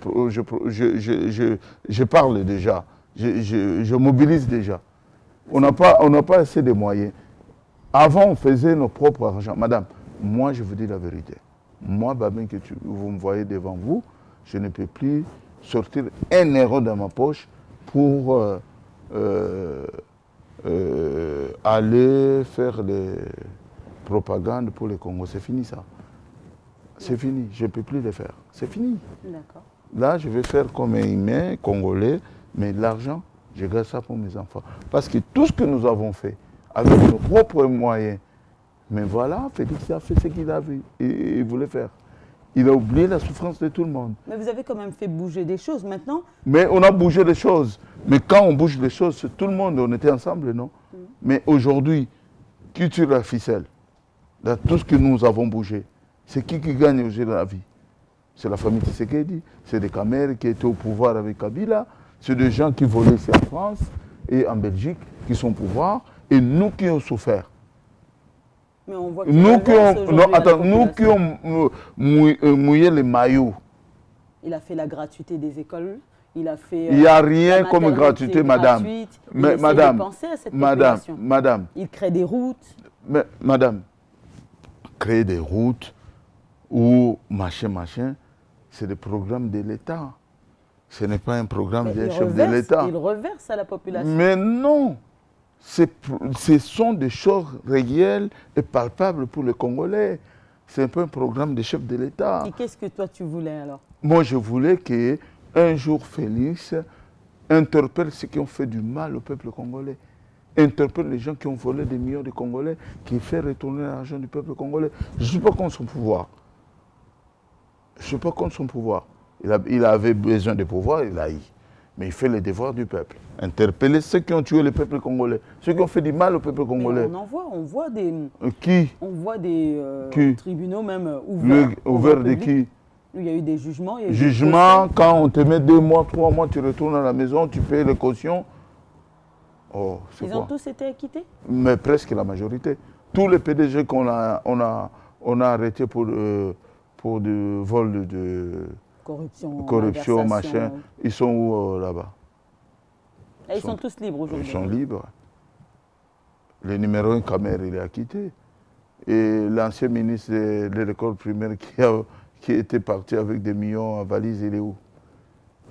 parle déjà, je mobilise déjà. On n'a pas assez de moyens. Avant, on faisait nos propres argent. Madame, moi, je vous dis la vérité. Moi, Babin, que vous me voyez devant vous, je ne peux plus sortir 1 euro dans ma poche pour aller faire des propagandes pour le Congo. C'est fini ça. C'est fini, je ne peux plus le faire. C'est fini. D'accord. Là, je vais faire comme un humain congolais, mais l'argent, je garde ça pour mes enfants. Parce que tout ce que nous avons fait, avec nos propres moyens, mais voilà, Félix a fait ce qu'il avait et il voulait faire. Il a oublié la souffrance de tout le monde. Mais vous avez quand même fait bouger des choses. Maintenant, Mais on a bougé les choses. Mais quand on bouge les choses, c'est tout le monde, on était ensemble, non? Mais aujourd'hui, qui tire la ficelle? Dans tout ce que nous avons bougé, c'est qui gagne aujourd'hui la vie? C'est la famille Tshisekedi, c'est des Camères qui étaient au pouvoir avec Kabila, c'est des gens qui volaient ici en France et en Belgique, qui sont au pouvoir, et nous qui avons souffert. mais on voit Nous qui reverse ont, aujourd'hui non, à la attends, nous qui population. ont mouillé les maillots. Il a fait la gratuité des écoles. Il a fait. Il n'y a rien la comme maternité gratuité, madame. gratuite. Il Mais essaie de madame, penser à cette madame, population. madame, Il crée des routes. mais madame, créer des routes ou machin, c'est des programmes de l'État. Ce n'est pas un programme Mais d'un il chef de reverse, l'État. il reverse à la population. Mais non, ce sont des choses réelles et palpables pour les Congolais. Ce n'est pas un programme de chef de l'État. Et qu'est-ce que toi tu voulais alors? Moi, je voulais qu'un jour Félix interpelle ceux qui ont fait du mal au peuple congolais. Interpelle les gens qui ont volé des millions de Congolais, qui fait retourner l'argent du peuple congolais. Je ne suis pas contre son pouvoir. Je ne suis pas contre son pouvoir. Il avait besoin de pouvoir, il a eu. Mais il fait les devoirs du peuple. Interpeller ceux qui ont tué le peuple congolais, ceux qui ont fait du mal au peuple Mais congolais. on voit des, Qui Qui tribunaux même ouverts. Ouvert de public. qui? Il y a eu des jugements. Il y a eu des Jugement, procès. quand on te met 2 mois, 3 mois, tu retournes à la maison, tu payes les cautions. Oh, c'est Ils quoi? ont tous été acquittés. Mais presque la majorité. Tous les PDG qu'on on a arrêtés pour du vol de corruption, malversation. machin, ils sont où là-bas? Et ils sont tous libres Ils aujourd'hui. sont libres. Le numéro 1 Kamer, il est acquitté. Et l'ancien ministre de l'école primaire qui était parti avec des millions en valise, il est où?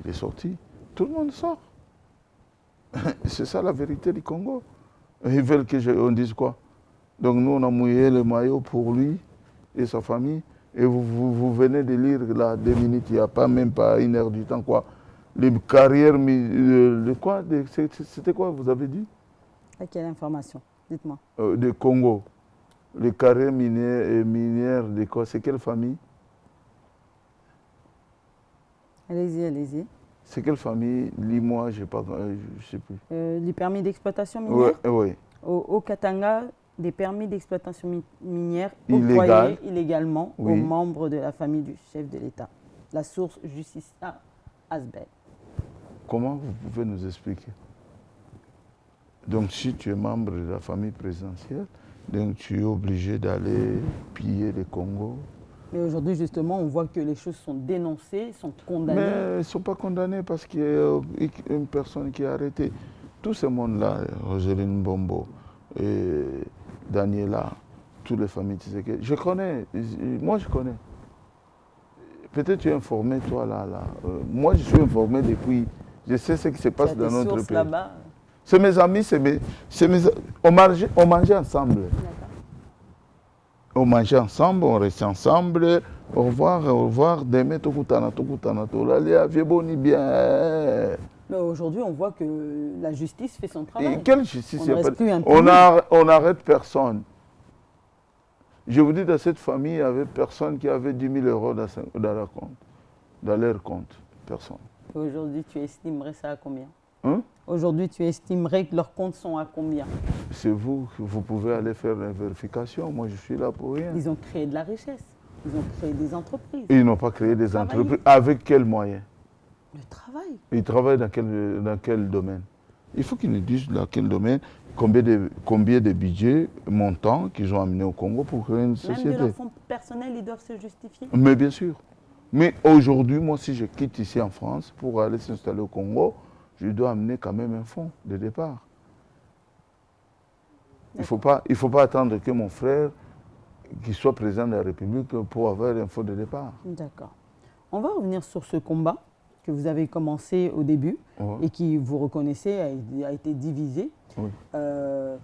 Il est sorti. Tout le monde sort. C'est ça la vérité du Congo. Ils veulent qu'on dise quoi? Donc nous, on a mouillé le maillot pour lui et sa famille. Et vous venez de lire là 2 minutes, il n'y a pas même pas 1 heure du temps, quoi. Les carrières, quoi? C'était quoi, vous avez dit? À quelle information? Dites-moi. De Congo. Les carrières minières de quoi? C'est quelle famille? Allez-y, allez-y. C'est quelle famille? Lis-moi, je ne sais plus. Les permis d'exploitation minière. Oui. Au Katanga, des permis d'exploitation minière Illégal. octroyés illégalement Oui. aux membres de la famille du chef de l'État. La source Justicia Asbel. Comment vous pouvez nous expliquer? Donc si tu es membre de la famille présidentielle, donc tu es obligé d'aller piller le Congo. Mais aujourd'hui, justement, on voit que les choses sont dénoncées, sont condamnées. Mais ils ne sont pas condamnés parce qu'il y a une personne qui est arrêtée. Tout ce monde-là, Rogeline Bombo, et Daniela, toutes les familles Tshisekedi, je connais, moi je connais. Peut-être tu es informé, toi, là. Moi, je suis informé depuis, je sais ce qui se passe dans notre pays. Là-bas. C'est mes amis, on mangeait ensemble. On mangeait ensemble, on restait ensemble. Au revoir, demain, tokutana, tolalia, vieboni bien. Mais aujourd'hui, on voit que la justice fait son travail. Et quelle justice? On ne reste plus impuni. On n'arrête personne. Je vous dis, dans cette famille, il n'y avait personne qui avait 10 000 euros dans leur compte. Personne. Aujourd'hui, tu estimerais ça à combien? Hein? Aujourd'hui, tu estimerais que leurs comptes sont à combien? C'est vous pouvez aller faire la vérification. Moi, je suis là pour rien. Ils ont créé de la richesse. Ils ont créé des entreprises. Ils n'ont pas créé des Travailler. entreprises. Avec quels moyens? Le travail. Ils travaillent dans quel domaine? Il faut qu'ils nous disent dans quel domaine, combien de budgets montants qu'ils ont amenés au Congo pour créer une société. Même de leur fonds personnel, ils doivent se justifier. Mais bien sûr. Mais aujourd'hui, moi, si je quitte ici en France pour aller s'installer au Congo, je dois amener quand même un fonds de départ. Il ne faut pas attendre que mon frère, qui soit président de la République, pour avoir un fonds de départ. D'accord. On va revenir sur ce combat que vous avez commencé au début Ouais. et qui, vous reconnaissez, a été divisé. Oui.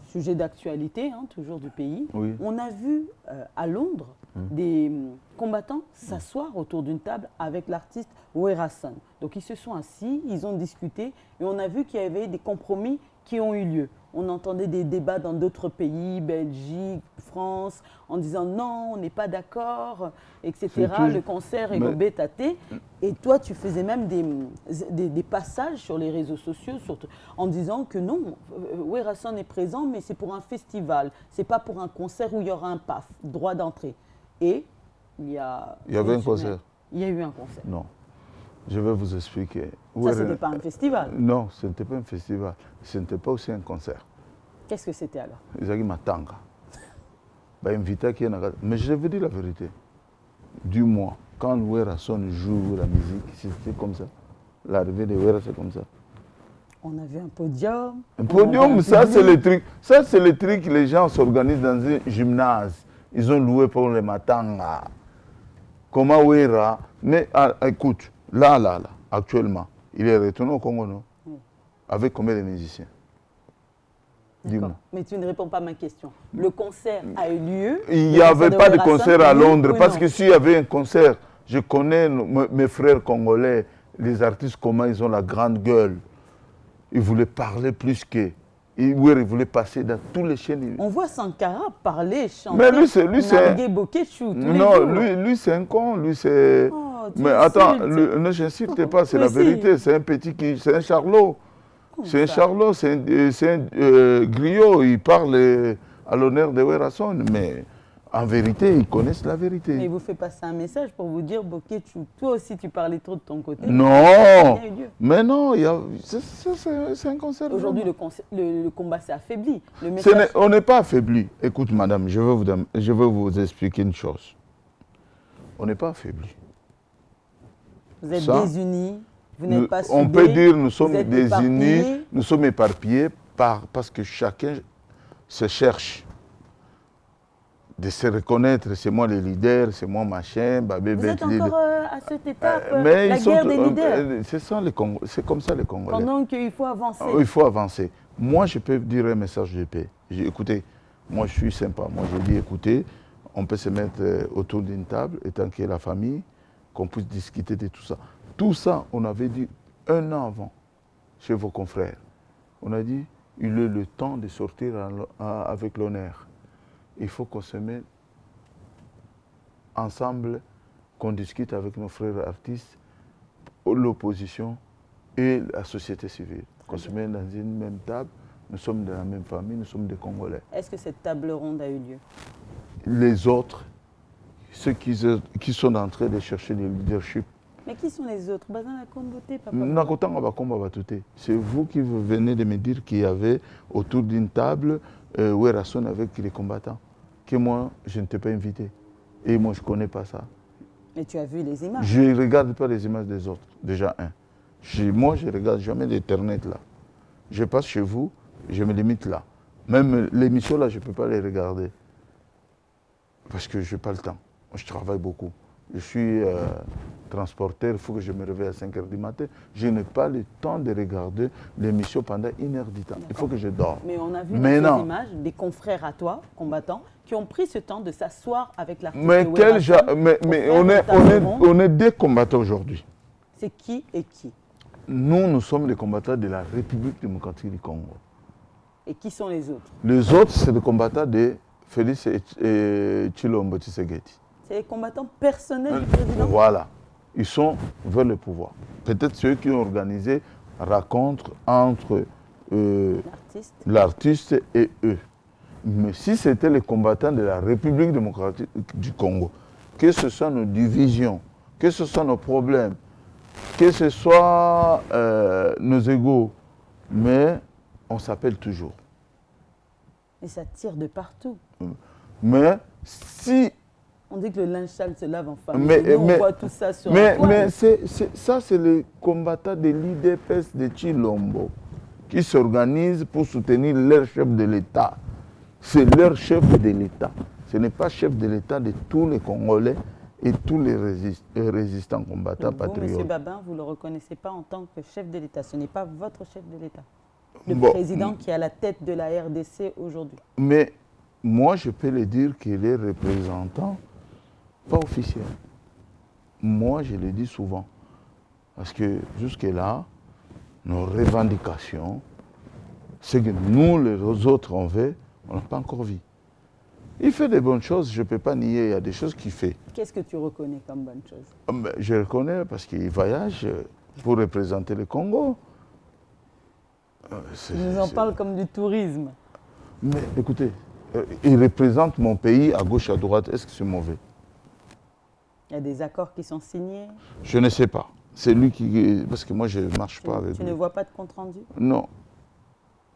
Sujet d'actualité, hein, toujours du pays. Oui. On a vu à Londres des combattants s'asseoir autour d'une table avec l'artiste Werason. Donc ils se sont assis, ils ont discuté et on a vu qu'il y avait des compromis qui ont eu lieu. On entendait des débats dans d'autres pays, Belgique, France en disant non, on n'est pas d'accord, etc. C'est tout. Le concert est Mais- bobétaté. Et toi, tu faisais même des passages sur les réseaux sociaux en disant que non, Werason est présent, mais c'est pour un festival. C'est pas pour un concert où il y aura un PAF, droit d'entrée. Et il y a... Il y avait un une semaine, concert. Il y a eu un concert. Non. Je vais vous expliquer. Ça, ce n'était pas un festival. Non, ce n'était pas un festival. Ce n'était pas aussi un concert. Qu'est-ce que c'était alors? Ils ont dit Matanga. Invité qui est mais je vais dire la vérité. Du moins, quand Werason joue la musique, c'était comme ça. L'arrivée de Wera, c'est comme ça. On a vu un podium. Un on podium, avait un ça c'est public. le truc. Ça c'est le truc, les gens s'organisent dans un gymnase. Ils ont loué pour les Matanga. Comment Wera. Mais écoute, là, actuellement, il est retourné au Congo, non? Avec combien de musiciens? Dis-moi. D'accord. Mais tu ne réponds pas à ma question. Le concert a eu lieu. Il n'y Le avait concert pas de Werason concert à a eu, Londres, oui, parce non? que s'il y avait un concert, je connais mes frères congolais, les artistes, comment ils ont la grande gueule. Ils voulaient parler plus que... Ils voulaient passer dans tous les chaînes. On voit Sankara parler, chanter, Mais lui, c'est... narguer Bokechou tous les Non, jours. lui c'est un con, lui c'est... Oh, tu Mais attends, insultes. ne j'insulte pas, c'est Mais la si. vérité, c'est un petit qui... C'est un charlot. C'est un ça charlot, c'est un griot, il parle à l'honneur de Werason, mais en vérité, ils connaissent la vérité. Mais il vous fait passer un message pour vous dire, Bokechou, toi aussi tu parlais trop de ton côté. Non, Rien eu lieu. mais non, c'est un concert. Aujourd'hui, vraiment. le combat s'est affaibli. Le Ce message... n'est- on n'est pas affaibli. Écoute, madame, je veux vous expliquer une chose. On n'est pas affaibli. Vous êtes Ça, désunis, vous n'êtes pas On soudés, peut dire nous vous sommes êtes désunis, éparpillés. nous sommes éparpillés parce que chacun se cherche de se reconnaître. C'est moi le leader, c'est moi machin, babé, Vous êtes leader. encore à cette étape, Mais la ils sont- guerre des leaders, c'est comme ça les Congolais. pendant qu'il faut avancer. Il faut avancer. Moi, je peux dire un message de paix. Écoutez, moi, je suis sympa. Moi, je dis, écoutez, on peut se mettre autour d'une table, étant qu'il y a la famille, qu'on puisse discuter de tout ça. Tout ça, on avait dit 1 an avant, chez vos confrères. On a dit, il est le temps de sortir avec l'honneur. Il faut qu'on se mette ensemble, qu'on discute avec nos frères artistes, l'opposition et la société civile. Qu'on se mette dans une même table, nous sommes de la même famille, nous sommes des Congolais. Est-ce que cette table ronde a eu lieu? Les autres, ceux qui sont en train de chercher le leadership, Mais qui sont les autres? Bazin la comboté, papa. Nakotanga Bakomba Batouté. C'est vous qui venez de me dire qu'il y avait autour d'une table Werason avec les combattants. Que moi, je ne t'ai pas invité. Et moi, je ne connais pas ça. Mais tu as vu les images. Je ne regarde pas les images des autres, déjà un. Moi, je ne regarde jamais l'Internet là. Je passe chez vous, je me limite là. Même l'émission là, je ne peux pas les regarder. Parce que je n'ai pas le temps. Moi, je travaille beaucoup. Je suis transporteur, il faut que je me réveille à 5 h du matin. Je n'ai pas le temps de regarder l'émission pendant 1 heure du temps. Il faut que je dorme. Mais on a vu Mais dans non. ces images des confrères à toi, combattants, qui ont pris ce temps de s'asseoir avec l'artiste Mais, de Werason mais pour faire une table ronde. on est des combattants aujourd'hui. C'est qui et qui? Nous sommes les combattants de la République démocratique du Congo. Et qui sont les autres? Les autres, c'est les combattants de Félix et Tshilombo Tshisekedi. C'est les combattants personnels du président? Voilà. Ils sont vers le pouvoir. Peut-être ceux qui ont organisé rencontre entre L'artiste. l'artiste et eux. Mais si c'était les combattants de la République démocratique du Congo, que ce soit nos divisions, que ce soit nos problèmes, que ce soit nos égaux, mais on s'appelle toujours. Et ça tire de partout. Mais si... On dit que le linge sale se lave en famille. Mais- Et nous, mais- on voit tout ça sur Mais, la toile. ça, c'est les combattants de l'IDPS de Tshilombo qui s'organisent pour soutenir leur chef de l'État. C'est leur chef de l'État. Ce n'est pas chef de l'État de tous les Congolais et tous les résistants combattants Vous, M. patriotes. Babin, vous ne le reconnaissez pas en tant que chef de l'État. Ce n'est pas votre chef de l'État. Le Bon, président qui est à la tête de la RDC aujourd'hui. Mais moi, je peux le dire qu'il est représentant, pas officiel. Moi, je le dis souvent. Parce que jusque-là, nos revendications, ce que nous, les autres, on veut, on n'a pas encore vu. Il fait des bonnes choses, je ne peux pas nier, il y a des choses qu'il fait. Qu'est-ce que tu reconnais comme bonne chose? Je le connais parce qu'il voyage pour représenter le Congo. Tu nous en parles comme du tourisme. Mais écoutez, il représente mon pays à gauche, à droite. Est-ce que c'est mauvais? Il y a des accords qui sont signés. Je ne sais pas. C'est lui qui... Parce que moi, je ne marche pas avec Tu lui. ne vois pas de compte rendu? Non.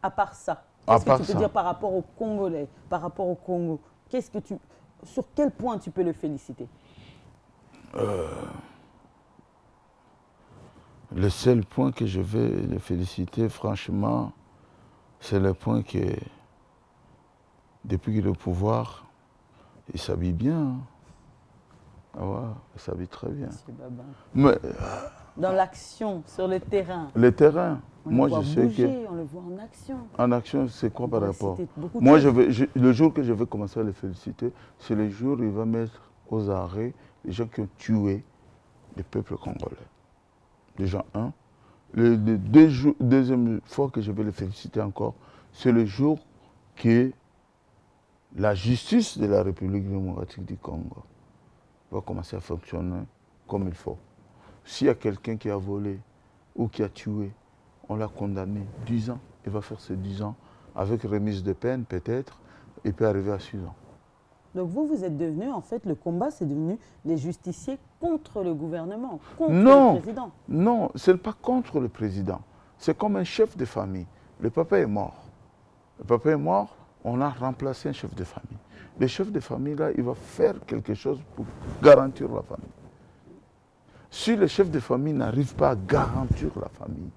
À part ça, À qu'est-ce que part tu peux ça. dire par rapport aux Congolais, par rapport au Congo? Qu'est-ce que tu... Sur quel point tu peux le féliciter? Le seul point que je vais le féliciter, franchement, c'est le point que, depuis qu'il est au pouvoir, il s'habille bien. Hein. Ah ouais, il s'habille très bien. Monsieur Babin. Mais Dans l'action, sur le terrain, le terrain, on moi le voit je sais bouger, on le voit en action. qu'en action, c'est quoi par pourrait rapport? citer beaucoup de Moi, choses. le jour que je vais commencer à le féliciter, c'est le jour où il va mettre aux arrêts les gens qui ont tué le peuple congolais. Déjà, un. Deuxième fois que je vais le féliciter encore, c'est le jour que la justice de la République démocratique du Congo va commencer à fonctionner comme il faut. S'il y a quelqu'un qui a volé ou qui a tué, on l'a condamné 10 ans. Il va faire ces 10 ans avec remise de peine peut-être. Il peut arriver à 6 ans. Donc vous êtes devenu, en fait, le combat, c'est devenu les justiciers contre le gouvernement, contre Non, le président. non, ce n'est pas contre le président. C'est comme un chef de famille. Le papa est mort. Le papa est mort, on a remplacé un chef de famille. Le chef de famille, là, il va faire quelque chose pour garantir la famille. Si le chef de famille n'arrive pas à garantir la famille,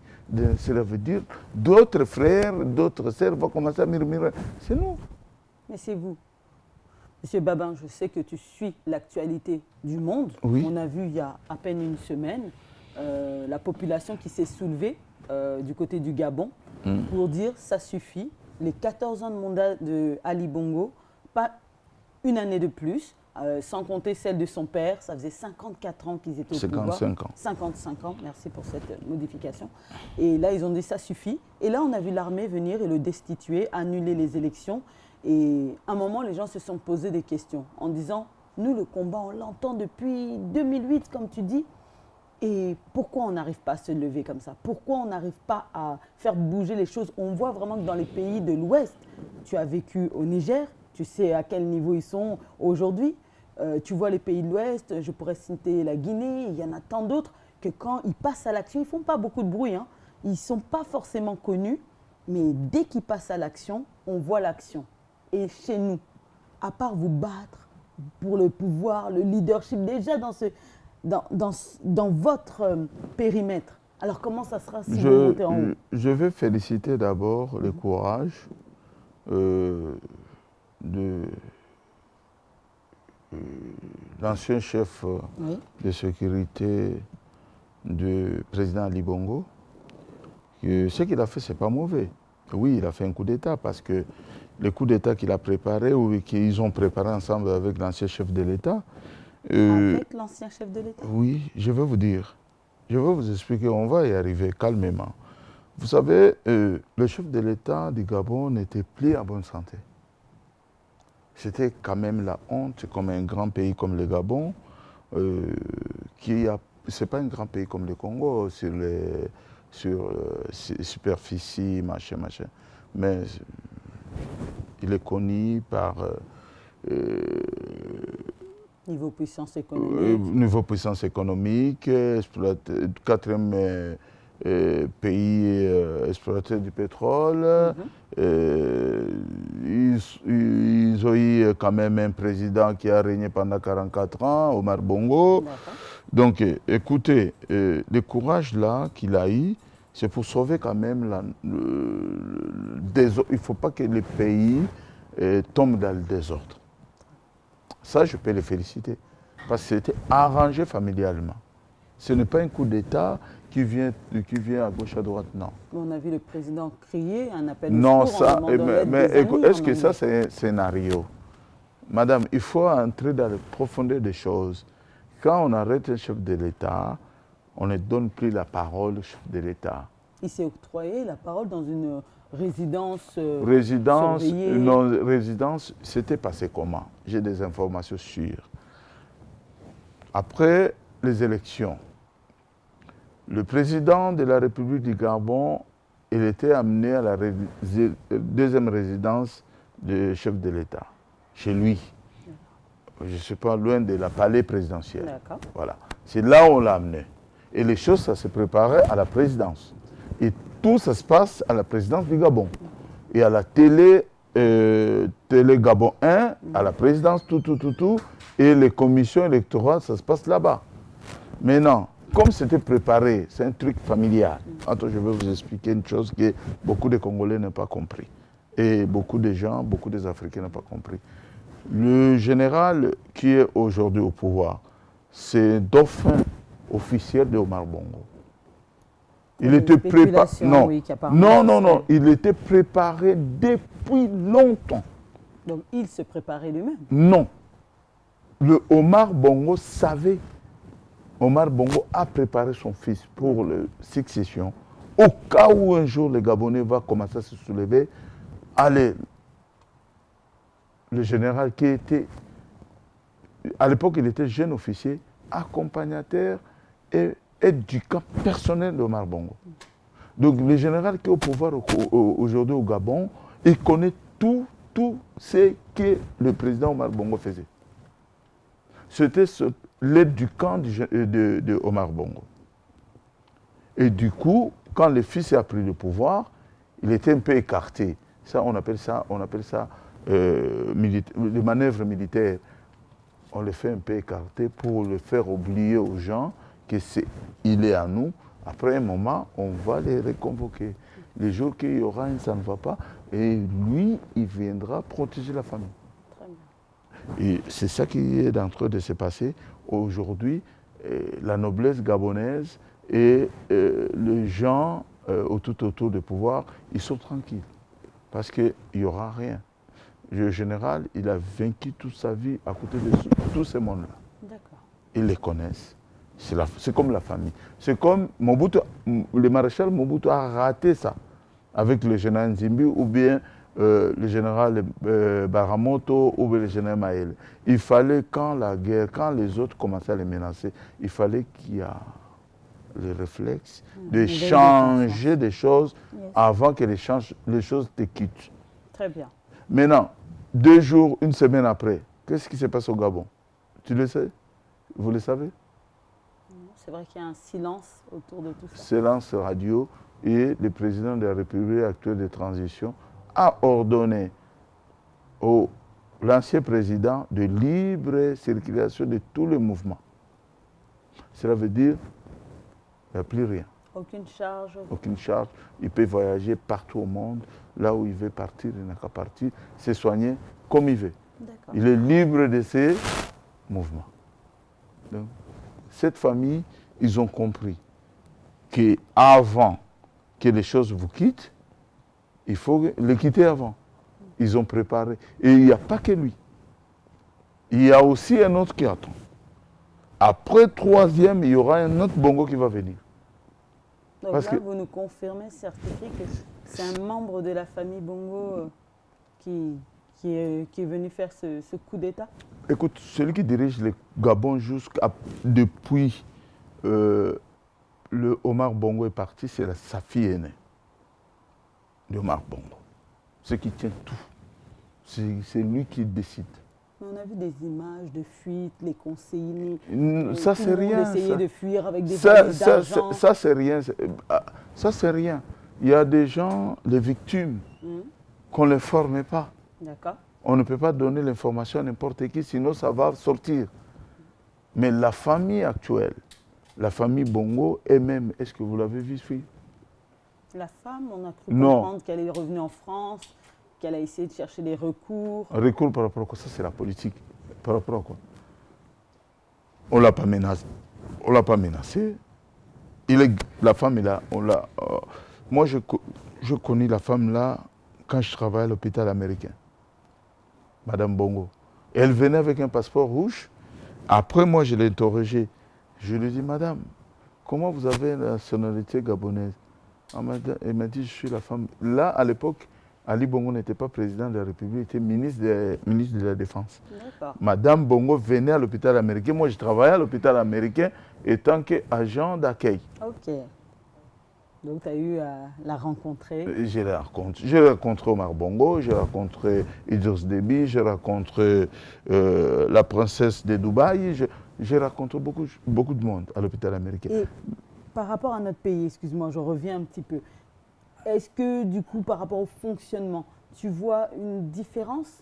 cela veut dire d'autres frères, d'autres sœurs vont commencer à murmurer. C'est nous. Mais c'est vous. Monsieur Babin, je sais que tu suis l'actualité du monde. Oui. On a vu il y a à peine une semaine la population qui s'est soulevée du côté du Gabon pour dire ça suffit. Les 14 ans de mandat de Ali Bongo, pas une année de plus, sans compter celle de son père. Ça faisait 54 ans qu'ils étaient au pouvoir. 55 ans. 55 ans, merci pour cette modification. Et là, ils ont dit ça suffit. Et là, on a vu l'armée venir et le destituer, annuler les élections. Et à un moment, les gens se sont posés des questions en disant, nous, le combat, on l'entend depuis 2008, comme tu dis. Et pourquoi on n'arrive pas à se lever comme ça? Pourquoi on n'arrive pas à faire bouger les choses? On voit vraiment que dans les pays de l'Ouest, tu as vécu au Niger, tu sais à quel niveau ils sont aujourd'hui. Tu vois les pays de l'Ouest, je pourrais citer la Guinée, il y en a tant d'autres, que quand ils passent à l'action, ils ne font pas beaucoup de bruit. Hein. Ils ne sont pas forcément connus, mais dès qu'ils passent à l'action, on voit l'action. Et chez nous, à part vous battre pour le pouvoir, le leadership, déjà dans votre périmètre, alors comment ça sera si vous montez en haut? Je vais féliciter d'abord le courage de l'ancien chef de sécurité du président Ali Bongo. Ce qu'il a fait, ce n'est pas mauvais. Oui, il a fait un coup d'État parce que le coup d'État qu'il a préparé ou qu'ils ont préparé ensemble avec l'ancien chef de l'État. Avec l'ancien chef de l'État? Oui, je vais vous dire. Je vais vous expliquer, on va y arriver calmement. Vous savez, le chef de l'État du Gabon n'était plus en bonne santé. C'était quand même la honte, comme un grand pays comme le Gabon, c'est pas un grand pays comme le Congo sur superficie, machin. Mais il est connu par Niveau puissance économique. Niveau puissance économique, quatrième pays explorateur du pétrole. Ils ont eu quand même un président qui a régné pendant 44 ans, Omar Bongo. Donc, écoutez, le courage là qu'il a eu, c'est pour sauver quand même il ne faut pas que le pays tombe dans le désordre. Ça, je peux les féliciter. Parce que c'était arrangé familialement. Ce n'est pas un coup d'État qui vient à gauche, à droite, non. On a vu le président crier un appel au non, secours ça, en demandant l'aide mais des amis, est-ce que ça, c'est un scénario? Madame, il faut entrer dans la profondeur des choses. Quand on arrête un chef de l'État, on ne donne plus la parole au chef de l'État. Il s'est octroyé la parole dans une résidence Résidence, surveillée. résidence, c'était passé comment? J'ai des informations sûres. Après les élections, le président de la République du Gabon, il était amené à la deuxième résidence du chef de l'État, chez lui. Je ne suis pas loin de la palais présidentiel. D'accord. Voilà. C'est là où on l'a amené. Et les choses, ça se préparait à la présidence. Et tout ça se passe à la présidence du Gabon. Et à la télé Gabon 1, à la présidence, tout. Et les commissions électorales, ça se passe là-bas. Maintenant, comme c'était préparé, c'est un truc familial. Attends, je vais vous expliquer une chose que beaucoup de Congolais n'ont pas compris. Et beaucoup de gens, beaucoup des Africains n'ont pas compris. Le général qui est aujourd'hui au pouvoir, c'est un dauphin officiel de Omar Bongo. Il était préparé. Non. Oui, Non, il était préparé depuis longtemps. Donc il se préparait lui-même. Non. Le Omar Bongo savait. Omar Bongo a préparé son fils pour la succession. Au cas où un jour le Gabonais va commencer à se soulever, allez, le général qui était, à l'époque il était jeune officier, accompagnateur et aide du camp personnel d'Omar Bongo. Donc le général qui est au pouvoir aujourd'hui au Gabon, il connaît tout ce que le président Omar Bongo faisait. C'était l'aide du camp de Omar Bongo. Et du coup, quand le fils a pris le pouvoir, il était un peu écarté. Ça, on appelle ça les manœuvres militaires. On les fait un peu écarter pour le faire oublier aux gens qu'il est à nous. Après un moment, on va les reconvoquer. Les jours qu'il y aura ça ne va pas. Et lui, il viendra protéger la famille. Très bien. Et c'est ça qui est en train de se passer. Aujourd'hui, la noblesse gabonaise et les gens tout autour du pouvoir, ils sont tranquilles. Parce qu'il n'y aura rien. Le général, il a vaincu toute sa vie à côté de tous ces mondes-là. D'accord. Ils les connaissent. C'est comme la famille. C'est comme Mobutu, le maréchal Mobutu a raté ça avec le général Nzimbi ou bien le général Baramoto ou bien le général Maël. Il fallait, quand les autres commençaient à les menacer, il fallait qu'il y ait le réflexe de changer des choses avant que les choses te quittent. Très bien. Maintenant, 2 jours, une semaine après, qu'est-ce qui se passe au Gabon? Tu le sais? Vous le savez? C'est vrai qu'il y a un silence autour de tout ça. Silence radio, et le président de la République actuelle de transition a ordonné à l'ancien président de libre circulation de tous les mouvements. Cela veut dire qu'il n'y a plus rien. Aucune charge. Aucune charge. Il peut voyager partout au monde. Là où il veut partir, il n'a qu'à partir. Se soigner comme il veut. D'accord. Il est libre de ses mouvements. Donc, cette famille, ils ont compris qu'avant que les choses vous quittent, il faut les quitter avant. Ils ont préparé. Et il n'y a pas que lui. Il y a aussi un autre qui attend. Après 3e, il y aura un autre Bongo qui va venir. Donc Parce là, que vous nous confirmez, certifiez que c'est un membre de la famille Bongo qui est venu faire ce coup d'État? Écoute, celui qui dirige le Gabon depuis le Omar Bongo est parti, c'est sa fille aînée de Omar Bongo. Ce qui tient tout. C'est lui qui décide. Mais on a vu des images de fuite, les conseillers. Ça, c'est rien. Essayer de fuir avec des Ça, valises d'argent. ça c'est rien. Ça, c'est rien. Il y a des gens, les victimes, qu'on ne les forme pas. D'accord. On ne peut pas donner l'information à n'importe qui, sinon ça va sortir. Mais la famille actuelle, la famille Bongo, et même, est-ce que vous l'avez vu suivre? La femme, on a cru comprendre qu'elle est revenue en France, qu'elle a essayé de chercher des recours. Recours par rapport à quoi? Ça, c'est la politique. Par rapport à quoi? On ne l'a pas menacé. On ne l'a pas menacé. La femme est là. Moi, je connais la femme là quand je travaillais à l'hôpital américain. Madame Bongo. Elle venait avec un passeport rouge. Après, moi, je l'ai interrogée. Je lui ai dit, Madame, comment vous avez la nationalité gabonaise? Elle m'a dit, je suis la femme. Là, à l'époque, Ali Bongo n'était pas président de la République, il était ministre de la Défense. D'accord. Madame Bongo venait à l'hôpital américain. Moi, je travaillais à l'hôpital américain étant qu'agent d'accueil. Ok. Donc, tu as eu à la rencontrer. J'ai rencontré Omar Bongo, j'ai rencontré Idriss Déby, j'ai rencontré la princesse de Dubaï. J'ai rencontré beaucoup de monde à l'hôpital américain. Et par rapport à notre pays, excuse-moi, je reviens un petit peu. Est-ce que, du coup, par rapport au fonctionnement, tu vois une différence?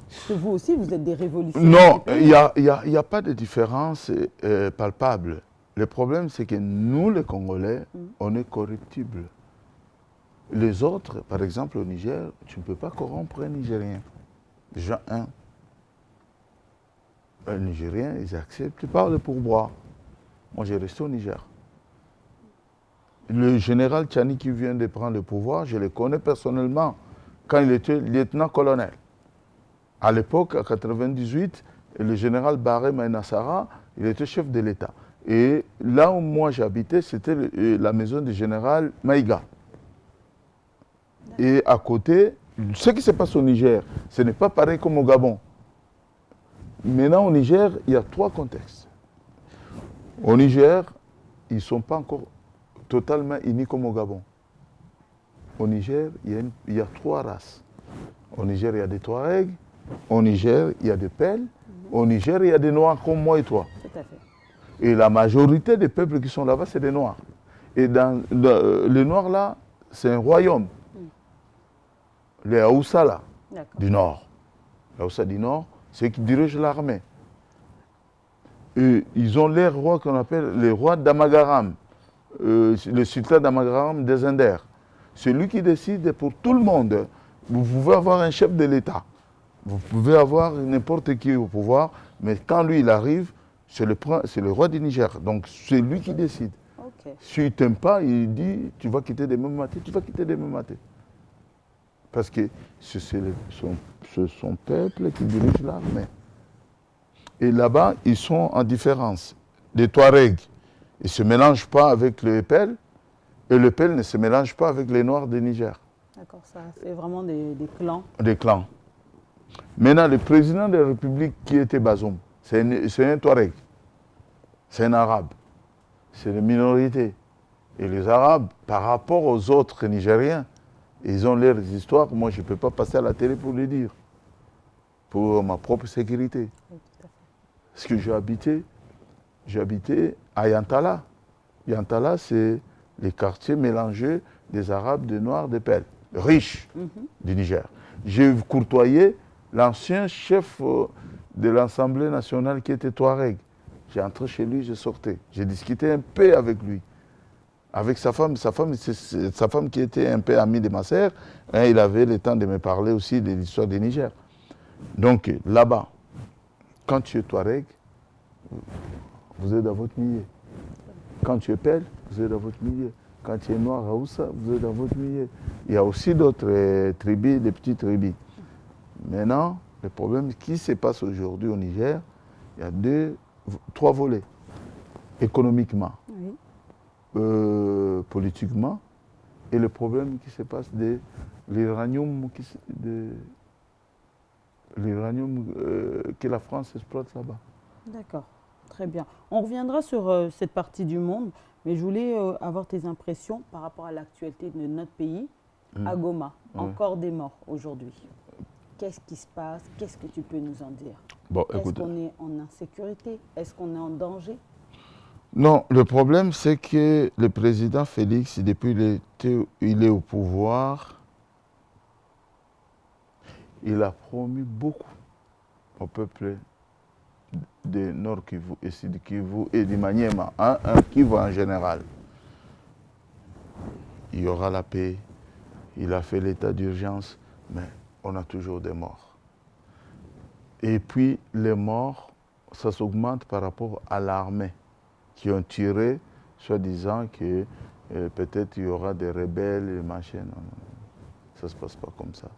Parce que vous aussi, vous êtes des révolutionnaires. Non, il n'y a pas de différence palpable. Le problème, c'est que nous, les Congolais, on est corruptibles. Les autres, par exemple au Niger, tu ne peux pas corrompre un Nigérien. Déjà, un Nigérien, ils acceptent pas le pourboire. Moi, j'ai resté au Niger. Le général Tchani qui vient de prendre le pouvoir, je le connais personnellement quand il était lieutenant-colonel. À l'époque, en 1998, le général Barré Maïnassara, il était chef de l'État. Et là où moi j'habitais, c'était la maison du général Maïga. Et à côté, ce qui se passe au Niger, ce n'est pas pareil comme au Gabon. Maintenant, au Niger, il y a 3 contextes. Au Niger, ils ne sont pas encore totalement unis comme au Gabon. Au Niger, il y a 3 races. Au Niger, il y a des Touaregs. Au Niger, il y a des Pels. Au Niger, il y a des Noirs comme moi et toi. Tout à fait. Et la majorité des peuples qui sont là-bas, c'est des Noirs. Et les Noirs, là, c'est un royaume. Les Haoussa, là, du Nord. Les Haoussa du Nord, c'est eux qui dirigent l'armée. Et ils ont les rois qu'on appelle les rois d'Amagaram. Le sultan d'Amagaram des Indères. C'est lui qui décide pour tout le monde. Vous pouvez avoir un chef de l'État. Vous pouvez avoir n'importe qui au pouvoir, mais quand lui, il arrive, c'est le roi du Niger. Donc, c'est lui qui décide. Okay. Si il ne t'aime pas, il dit, tu vas quitter demain matin, tu vas quitter demain matin. Parce que c'est son peuple qui dirige l'armée. Et là-bas, ils sont en différence. Les Touaregs, ils ne se mélangent pas avec le Pels, et le Pels ne se mélange pas avec les Noirs du Niger. D'accord, ça fait vraiment des clans. Des clans. Maintenant, le président de la République qui était Bazoum, c'est un Touareg, c'est un Arabe, c'est une minorité. Et les Arabes, par rapport aux autres Nigériens, ils ont leurs histoires. Moi, je ne peux pas passer à la télé pour les dire, pour ma propre sécurité. Oui, tout à fait. Parce que j'habitais à Yantala. Yantala, c'est les quartiers mélangés des Arabes, des Noirs, des Pels, riches du Niger. J'ai courtoyé l'ancien chef de l'Assemblée nationale qui était Touareg. J'ai entré chez lui, je sortais. J'ai discuté un peu avec lui. Avec sa femme qui était un peu amie de ma sœur, hein, il avait le temps de me parler aussi de l'histoire du Niger. Donc là-bas, quand tu es Touareg, vous êtes dans votre milieu. Quand tu es Pelle, vous êtes dans votre milieu. Quand tu es Noir Haoussa, vous êtes dans votre milieu. Il y a aussi d'autres tribus, des petites tribus. Maintenant, le problème qui se passe aujourd'hui au Niger, il y a 3 volets. Économiquement, politiquement, et le problème qui se passe de l'uranium que la France exploite là-bas. D'accord, très bien. On reviendra sur cette partie du monde, mais je voulais avoir tes impressions par rapport à l'actualité de notre pays. À Goma, encore des morts aujourd'hui. Qu'est-ce qui se passe? Qu'est-ce que tu peux nous en dire? Bon, est-ce qu'on est en insécurité? Est-ce qu'on est en danger? Non, le problème c'est que le président Félix, depuis il est au pouvoir, il a promis beaucoup au peuple de Nord Kivu et Sud Kivu et du Maniema, un Kivu en général. Il y aura la paix, il a fait l'état d'urgence, mais on a toujours des morts. Et puis les morts, ça s'augmente par rapport à l'armée qui ont tiré, soi-disant que peut-être il y aura des rebelles et machin. Non, ça ne se passe pas comme ça.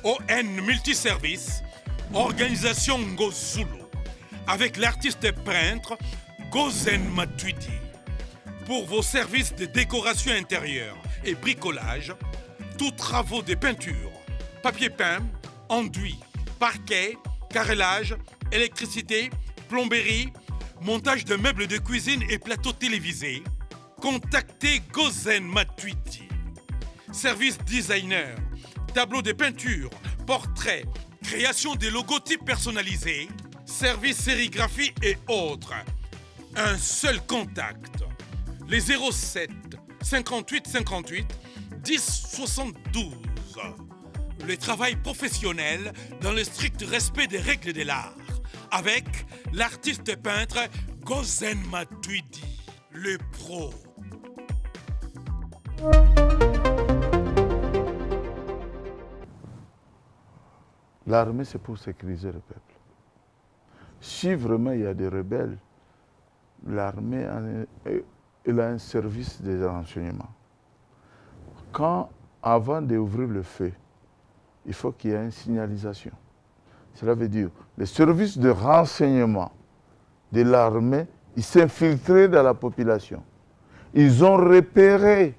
ON Multiservice, organisation Ngozulu, avec l'artiste peintre Gozen Matuidi. Pour vos services de décoration intérieure et bricolage, tous travaux de peinture, papier peint, enduit, parquet, carrelage, électricité, plomberie, montage de meubles de cuisine et plateaux télévisés, contactez Gozen Matuidi. Service designer, tableau de peinture, portrait, création de logotypes personnalisés, service sérigraphie et autres. Un seul contact. Les 07 58 58 10 72. Le travail professionnel dans le strict respect des règles de l'art. Avec l'artiste peintre Gozen Matuidi, le pro. L'armée, c'est pour sécuriser le peuple. Si vraiment il y a des rebelles, l'armée elle a un service de renseignement. Avant d'ouvrir le feu, il faut qu'il y ait une signalisation. Cela veut dire le service de renseignement de l'armée, il s'infiltrait dans la population. Ils ont repéré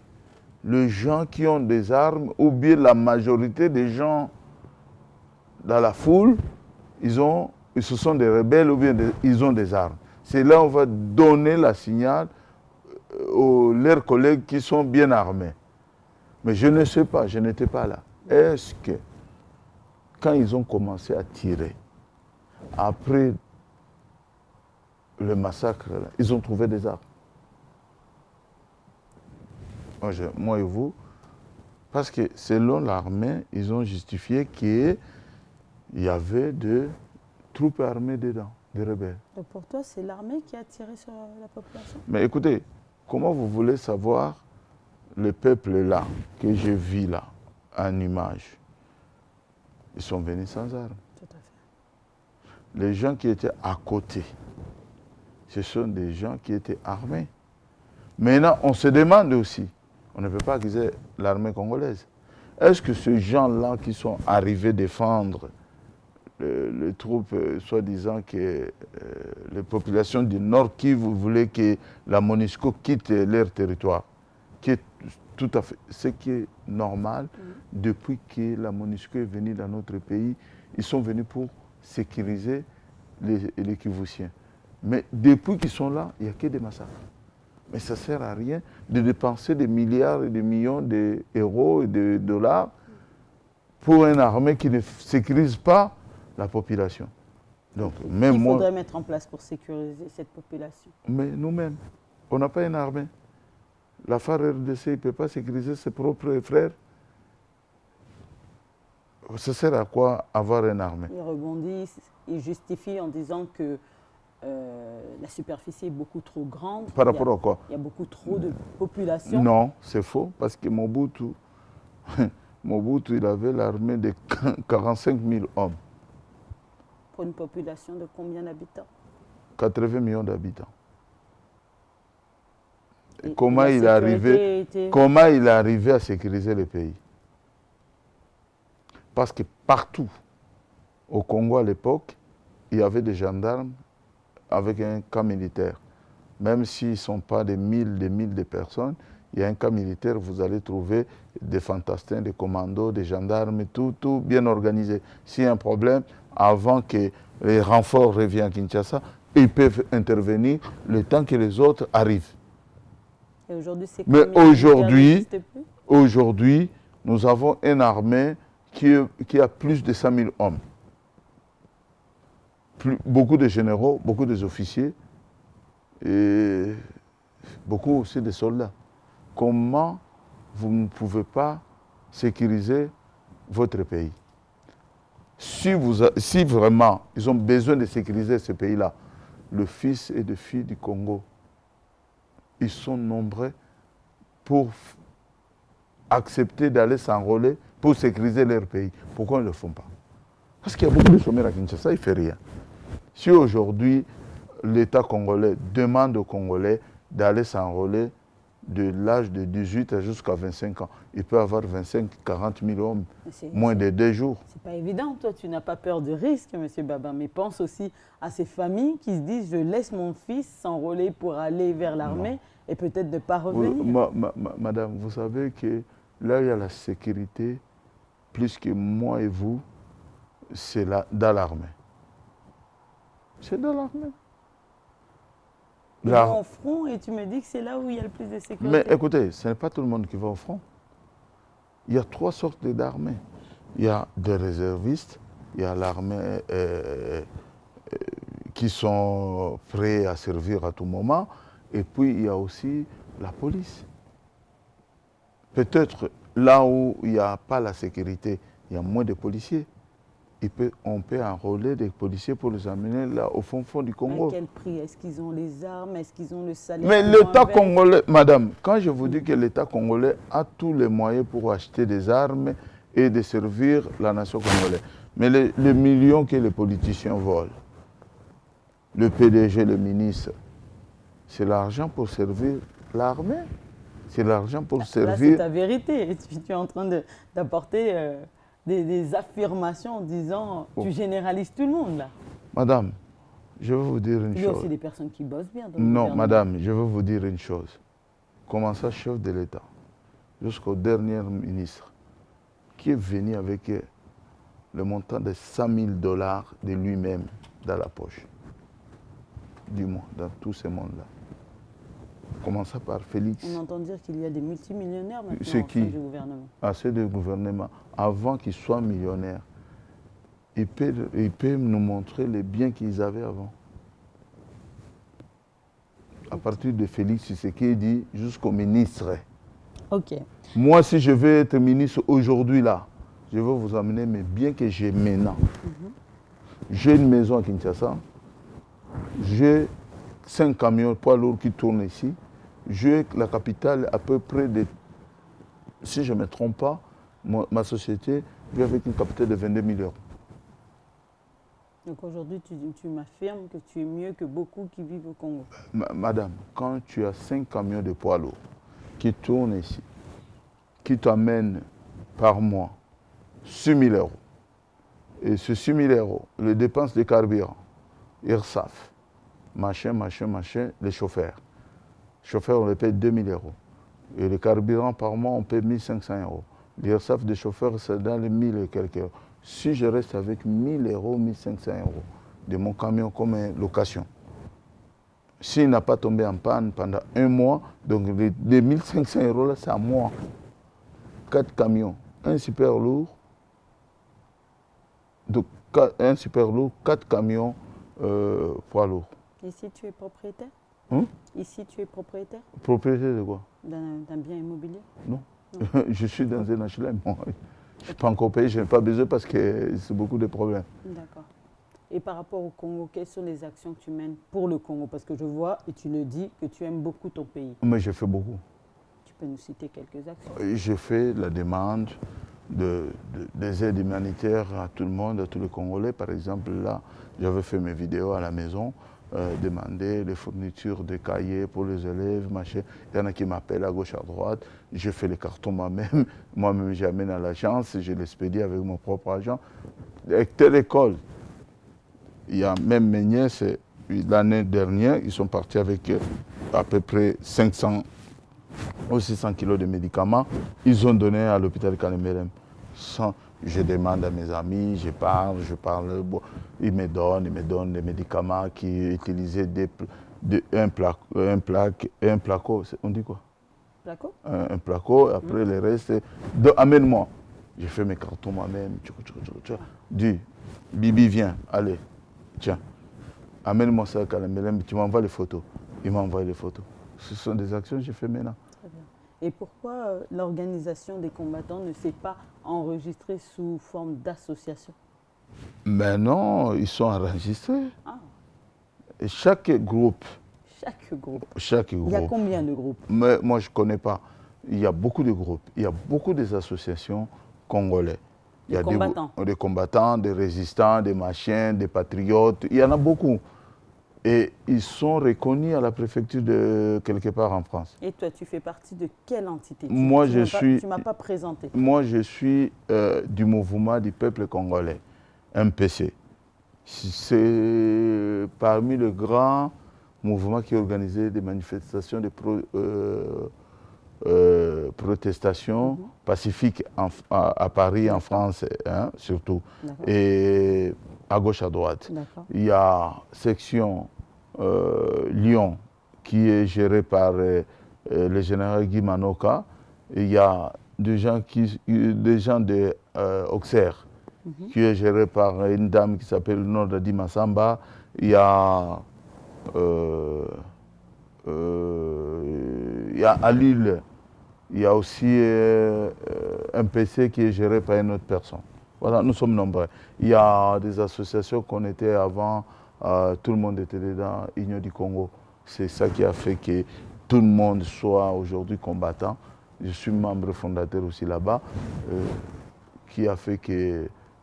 les gens qui ont des armes, ou bien la majorité des gens dans la foule, ce sont des rebelles ou bien ils ont des armes. C'est là on va donner la signal aux leurs collègues qui sont bien armés. Mais je ne sais pas, je n'étais pas là. Est-ce que, quand ils ont commencé à tirer, après le massacre, là, ils ont trouvé des armes? Moi et vous, parce que selon l'armée, ils ont justifié qu'il y avait des troupes armées dedans, des rebelles. Et pour toi, c'est l'armée qui a tiré sur la population? Mais écoutez, comment vous voulez savoir le peuple là, que je vis là, en image? Ils sont venus sans armes. Tout à fait. Les gens qui étaient à côté, ce sont des gens qui étaient armés. Maintenant, on se demande aussi, on ne peut pas accuser l'armée congolaise. Est-ce que ces gens-là qui sont arrivés défendre les troupes, soi-disant que les populations du Nord qui voulaient que la MONUSCO quitte leur territoire, qui est tout à fait ce qui est normal, depuis que la MONUSCO est venue dans notre pays, ils sont venus pour sécuriser les Kivusiens. Mais depuis qu'ils sont là, il n'y a que des massacres. Mais ça ne sert à rien de dépenser des milliards et des millions d'euros et de dollars pour une armée qui ne sécurise pas la population. Donc, même il moi, faudrait mettre en place pour sécuriser cette population? Mais nous-mêmes, on n'a pas une armée. La FARC-RDC ne peut pas sécuriser ses propres frères. Ça sert à quoi avoir une armée? Ils rebondissent, ils justifient en disant que la superficie est beaucoup trop grande. Par rapport à quoi? Il y a beaucoup trop de population. Non, c'est faux, parce que Mobutu, il avait l'armée de 45 000 hommes. Pour une population de combien d'habitants? 80 millions d'habitants. Et comment il est arrivé à sécuriser le pays? Parce que partout, au Congo à l'époque, il y avait des gendarmes avec un camp militaire. Même s'ils ne sont pas des mille de personnes, il y a un camp militaire, vous allez trouver des fantassins, des commandos, des gendarmes, tout bien organisé. S'il y a un problème, avant que les renforts reviennent à Kinshasa, ils peuvent intervenir le temps que les autres arrivent. Et aujourd'hui, c'est mais aujourd'hui, nous avons une armée qui a plus de 100 000 hommes. Beaucoup de généraux, beaucoup d'officiers et beaucoup aussi de soldats. Comment vous ne pouvez pas sécuriser votre pays? Si vraiment ils ont besoin de sécuriser ce pays-là, les fils et les filles du Congo, ils sont nombreux pour accepter d'aller s'enrôler pour sécuriser leur pays. Pourquoi ils ne le font pas? Parce qu'il y a beaucoup de chômeurs à Kinshasa, il ne fait rien. Si aujourd'hui, l'État congolais demande aux Congolais d'aller s'enrôler de l'âge de 18 à jusqu'à 25 ans. Il peut avoir 25-40 000 hommes, moins de 2 jours. C'est pas évident, toi, tu n'as pas peur de risque, M. Baba, mais pense aussi à ces familles qui se disent « je laisse mon fils s'enrôler pour aller vers l'armée et peut-être ne pas revenir ». Madame, vous savez que là, il y a la sécurité, plus que moi et vous, c'est dans l'armée. C'est dans l'armée. Ils vont au front et tu me dis que c'est là où il y a le plus de sécurité. Mais écoutez, ce n'est pas tout le monde qui va au front. Il y a 3 sortes d'armées. Il y a des réservistes, il y a l'armée qui sont prêts à servir à tout moment, et puis il y a aussi la police. Peut-être là où il n'y a pas la sécurité, il y a moins de policiers. On peut enrôler des policiers pour les amener là au fond du Congo. À quel prix? Est-ce qu'ils ont les armes? Est-ce qu'ils ont le salaire? Mais l'État congolais, madame, quand je vous dis que l'État congolais a tous les moyens pour acheter des armes et de servir la nation congolaise, mais les millions que les politiciens volent, le PDG, le ministre, c'est l'argent pour servir l'armée. C'est l'argent pour servir... Là, c'est ta vérité. Tu es en train d'apporter... Des affirmations en disant tu généralises tout le monde là. Madame, je veux vous dire une chose. Il y a aussi des personnes qui bossent bien. Non, madame, je veux vous dire une chose. Commençant chef de l'État, jusqu'au dernier ministre, qui est venu avec le montant de 100 000 $ de lui-même dans la poche. Dis-moi, dans tout ce monde-là. Commençant par Félix. On entend dire qu'il y a des multimillionnaires maintenant au sein du gouvernement. À ceux du gouvernement, avant qu'ils soient millionnaires, ils peuvent nous montrer les biens qu'ils avaient avant. À partir de Félix Tshisekedi jusqu'au ministre. Ok. Moi, si je veux être ministre aujourd'hui, là, je vais vous amener mes biens que j'ai maintenant. J'ai une maison à Kinshasa. J'ai 5 camions poids lourds qui tournent ici. J'ai la capitale à peu près de... Si je ne me trompe pas, ma société vit avec une capitale de 22 000 €. Donc aujourd'hui, tu m'affirmes que tu es mieux que beaucoup qui vivent au Congo. Madame, quand tu as 5 camions de poids lourds qui tournent ici, qui t'amènent par mois 6 000 €, et ce 6 000 €, les dépenses de carburant, IRSAF, machin, les chauffeurs. Les chauffeurs, on les paye 2 000 €. Et le carburant, par mois, on paye 1 500 €. L'IRSAF des chauffeurs, c'est dans les 1 000 et quelques euros. Si je reste avec 1 000 €, 1 500 € de mon camion comme location, s'il n'a pas tombé en panne pendant 1 mois, donc les 1 500 € là, c'est à moi. 4 camions, un super lourd, donc un super lourd, 4 camions poids lourds. Ici, tu es propriétaire? Ici, tu es propriétaire? Propriétaire de quoi? D'un bien immobilier? Non. Je suis dans un HLM. Je ne suis pas encore payé, je n'ai pas besoin parce que c'est beaucoup de problèmes. D'accord. Et par rapport au Congo, quelles sont les actions que tu mènes pour le Congo? Parce que je vois, et tu le dis, que tu aimes beaucoup ton pays. Mais je fais beaucoup. Tu peux nous citer quelques actions? J'ai fait la demande des aides humanitaires à tout le monde, à tous les Congolais. Par exemple, là, j'avais fait mes vidéos à la maison, demander les fournitures de cahiers pour les élèves, machin. Il y en a qui m'appellent à gauche, à droite. Je fais les cartons moi-même. Moi-même, j'amène à l'agence, je l'expédie avec mon propre argent. Avec telle école, il y a même mes nièces, l'année dernière, ils sont partis avec à peu près 500 ou 600 kilos de médicaments. Ils ont donné à l'hôpital Kalemberem. Je demande à mes amis, je parle, bon, ils me donnent des médicaments qui utilisaient un placo, on dit quoi? Placo? Un placo, après le reste, amène-moi. Je fais mes cartons moi-même. Dis, Bibi, viens, allez, tiens, amène-moi ça à Kalemberem, tu m'envoies les photos. Il m'envoie les photos. Ce sont des actions que j'ai fait maintenant. Très bien. Et pourquoi l'organisation des combattants ne s'est pas enregistrée sous forme d'association? Mais non, ils sont enregistrés. Ah. Et chaque groupe. Chaque groupe. Il y a combien de groupes? Mais moi, je ne connais pas. Il y a beaucoup de groupes. Il y a beaucoup d'associations congolais. Il y a des combattants, des résistants, des machins, des patriotes. Il y en a beaucoup. Et ils sont reconnus à la préfecture de quelque part en France. Et toi, tu fais partie de quelle entité? Moi, Tu je m'as suis- Tu m'as pas présenté. Moi, je suis du mouvement du peuple congolais, MPC. C'est parmi les grands mouvements qui organisaient des manifestations de protestations pacifiques à Paris, en France, hein, surtout, D'accord. et à gauche, à droite. D'accord. Il y a section Lyon qui est gérée par le général Guy Manoka. Il y a des gens de Auxerre qui est géré par une dame qui s'appelle Nordadi Massamba. Il y a à Lille, il y a aussi un PC qui est géré par une autre personne. Voilà, nous sommes nombreux. Il y a des associations qu'on était avant, tout le monde était dedans, Union du Congo. C'est ça qui a fait que tout le monde soit aujourd'hui combattant. Je suis membre fondateur aussi là-bas, qui a fait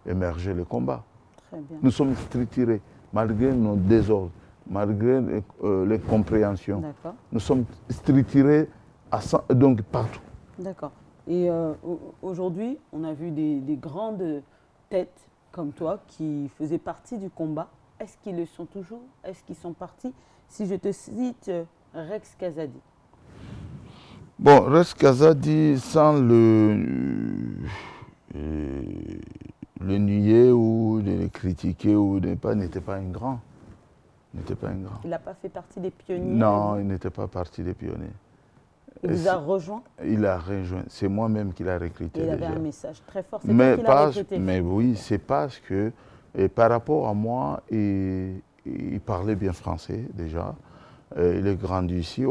émerger le combat. Très bien. Nous sommes structurés, malgré nos désordres, malgré les compréhensions. D'accord. Nous sommes structurés donc partout. D'accord. Et aujourd'hui, on a vu des grandes têtes comme toi qui faisaient partie du combat. Est-ce qu'ils le sont toujours? Est-ce qu'ils sont partis? Si je te cite Rex Kazadi. Bon, Rex Kazadi, sans le nier ou de le critiquer ou n'était pas un grand. N'était pas un grand. Il n'a pas fait partie des pionniers? Non, il n'était pas parti des pionniers. Il vous a rejoint? Il a rejoint. C'est moi-même qui l'ai recruté. Il avait déjà. un message très fort. C'est toi qui l'as recruté. Mais oui, c'est parce que, et par rapport à moi, il parlait bien français déjà. Il est grandi ici.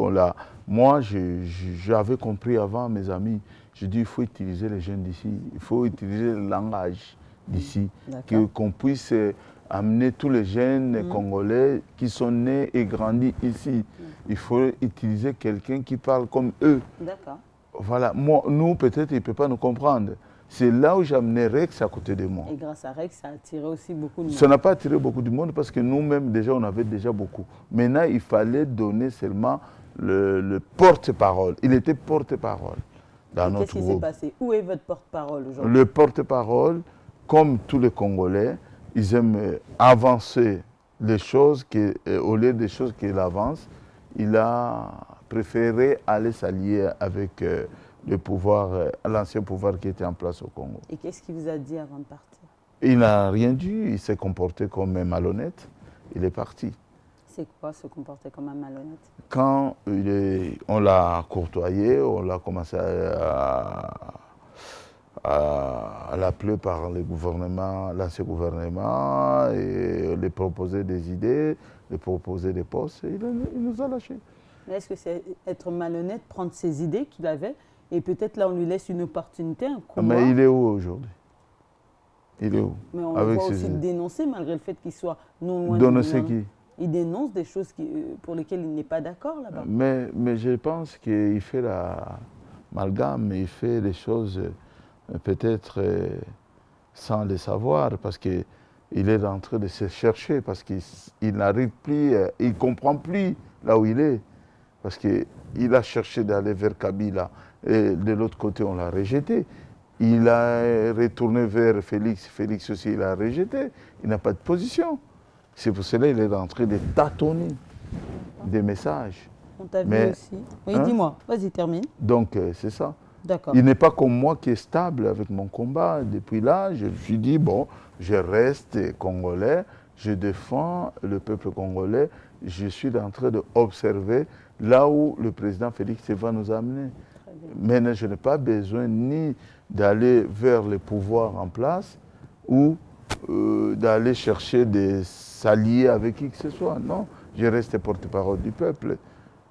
Moi, j'avais compris avant mes amis. Je dis il faut utiliser les jeunes d'ici. Il faut utiliser le langage d'ici. Qu'on puisse amener tous les jeunes Congolais qui sont nés et grandis ici. Il faut utiliser quelqu'un qui parle comme eux. D'accord. Voilà. Nous, peut-être, il ne peut pas nous comprendre. C'est là où j'ai amené Rex à côté de moi. Et grâce à Rex, ça a attiré aussi beaucoup de monde. Ça n'a pas attiré beaucoup de monde parce que nous-mêmes, déjà, on avait déjà beaucoup. Maintenant, il fallait donner seulement le porte-parole. Il était porte-parole dans notre Qu'est-ce qui s'est passé? Où est votre porte-parole aujourd'hui? Le porte-parole, comme tous les Congolais, ils aiment avancer les choses, au lieu des choses qu'il avance, il a préféré aller s'allier avec le pouvoir, l'ancien pouvoir qui était en place au Congo. Et qu'est-ce qu'il vous a dit avant de partir? Il n'a rien dit, il s'est comporté comme un malhonnête, il est parti. C'est quoi se comporter comme un malhonnête? Quand on l'a courtoyé, on l'a commencé à l'appeler par le gouvernement, l'ancien gouvernement, et lui proposer des idées, lui proposer des postes, et il nous a lâchés. Mais est-ce que c'est être malhonnête, prendre ses idées qu'il avait, et peut-être là on lui laisse une opportunité, un combat? Mais il est où aujourd'hui? Il est où? Mais on le voit aussi dénoncer malgré le fait qu'il soit non loin de Dénoncer qui? Il dénonce des choses pour lesquelles il n'est pas d'accord là-bas. Mais je pense qu'il fait l'amalgame, il fait les choses peut-être sans le savoir, parce qu'il est en train de se chercher, parce qu'il n'arrive plus, il ne comprend plus là où il est. Parce qu'il a cherché d'aller vers Kabila, et de l'autre côté on l'a rejeté. Il a retourné vers Félix, Félix aussi il a rejeté, il n'a pas de position. C'est pour cela qu'il est en train de tâtonner des messages. On t'a vu aussi. Oui, dis-moi, vas-y, termine. Donc, c'est ça. D'accord. Il n'est pas comme moi qui est stable avec mon combat. Depuis là, je me suis dit, bon, je reste congolais, je défends le peuple congolais, je suis en train d'observer là où le président Félix va nous amener. Mais je n'ai pas besoin ni d'aller vers le pouvoir en place ou d'aller chercher des s'allier avec qui que ce soit. Non, je reste porte-parole du peuple.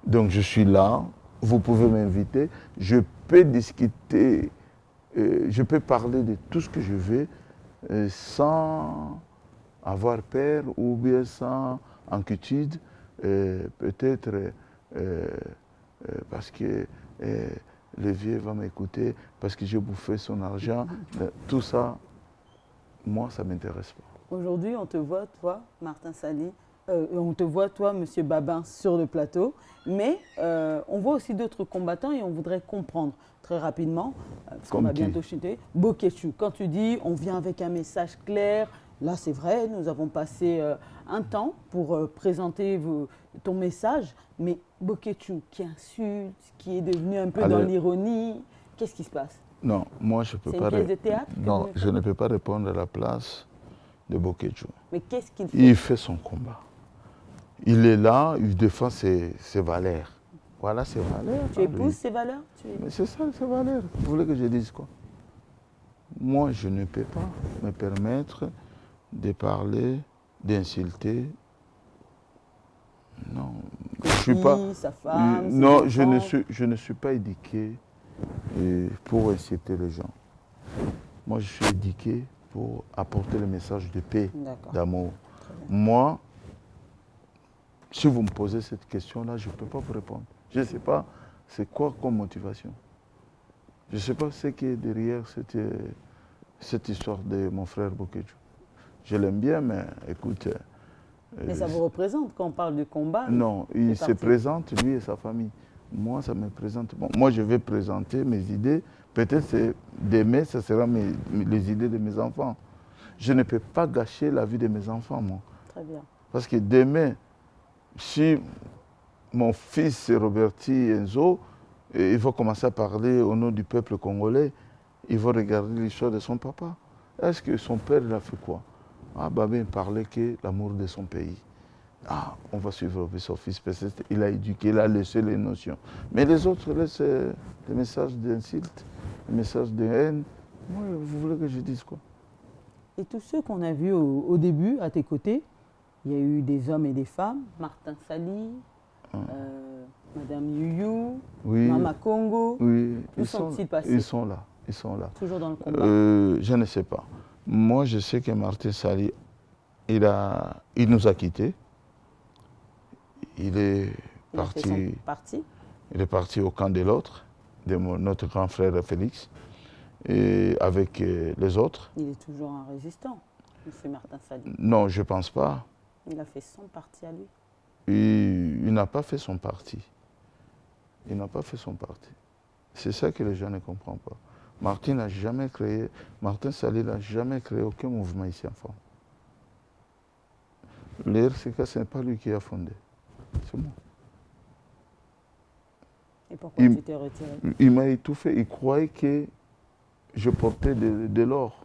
Donc je suis là, vous pouvez m'inviter, je peux discuter, je peux parler de tout ce que je veux sans avoir peur ou bien sans inquiétude, peut-être parce que le vieux va m'écouter, parce que j'ai bouffé son argent, tout ça, moi ça ne m'intéresse pas. Aujourd'hui, on te voit, toi, Martin Sali, On te voit, toi, Monsieur Babin, sur le plateau, mais on voit aussi d'autres combattants et on voudrait comprendre très rapidement, parce qu'on Comme va qui? bientôt chuter. Bokéchou, quand tu dis on vient avec un message clair, là c'est vrai, nous avons passé un temps pour présenter ton message, mais Bokéchou qui insulte, qui est devenu un peu dans Allez. l'ironie, qu'est-ce qui se passe? Non, moi je peux C'est pas. une pièce de théâtre que Non, vous je ne peux pas répondre à la place de Bokéchou. Mais qu'est-ce qu'il fait? Il fait son combat. Il est là, il défend ses valeurs. Voilà ses valeurs. Tu à lui. épouses ces valeurs? Mais c'est ça, ses valeurs. Vous voulez que je dise quoi? Moi, je ne peux pas me permettre de parler, d'insulter. Non. Je suis pas. Sa femme, ses Non, enfants. je ne suis pas éduqué pour inciter les gens. Moi, je suis éduqué pour apporter le message de paix, D'accord. d'amour. Moi, si vous me posez cette question-là, je ne peux pas vous répondre. Je ne sais pas c'est quoi comme motivation. Je ne sais pas ce qui est derrière cette histoire de mon frère Bokéchou. Je l'aime bien, mais écoute... Mais ça vous représente quand on parle du combat? Non, il se parti. présente, lui et sa famille. Moi, ça me présente... Bon, moi, je vais présenter mes idées. Peut-être c'est demain, ce sera les idées de mes enfants. Je ne peux pas gâcher la vie de mes enfants, moi. Très bien. Parce que demain, si mon fils Roberti Enzo, il va commencer à parler au nom du peuple congolais, il va regarder l'histoire de son papa. Est-ce que son père, il a fait quoi? Ah, Babé parlait que l'amour de son pays. Ah, on va suivre son fils, parce qu'il a éduqué, il a laissé les notions. Mais les autres laissent des messages d'insulte, des messages de haine. Moi, vous voulez que je dise quoi? Et tous ceux qu'on a vus au début, à tes côtés, il y a eu des hommes et des femmes, Martin Sali, Madame Youyou, Oui. Mama Congo. Oui, Où sont-ils passés? Ils sont là, ils sont là. Toujours dans le combat. Je ne sais pas. Moi, je sais que Martin Sali, il nous a quittés. Il est Il a fait son parti. parti. Il est parti au camp de l'autre, de notre grand frère Félix, et avec les autres. Il est toujours un résistant, M. Martin Sali. Non, je ne pense pas. Il a fait son parti à lui. Il n'a pas fait son parti. Il n'a pas fait son parti. C'est ça que les gens ne comprennent pas. Martin Sali n'a jamais créé aucun mouvement ici en France. L'RCK, ce n'est pas lui qui a fondé. C'est moi. Et pourquoi tu t'es retiré? Il m'a étouffé. Il croyait que je portais de l'or.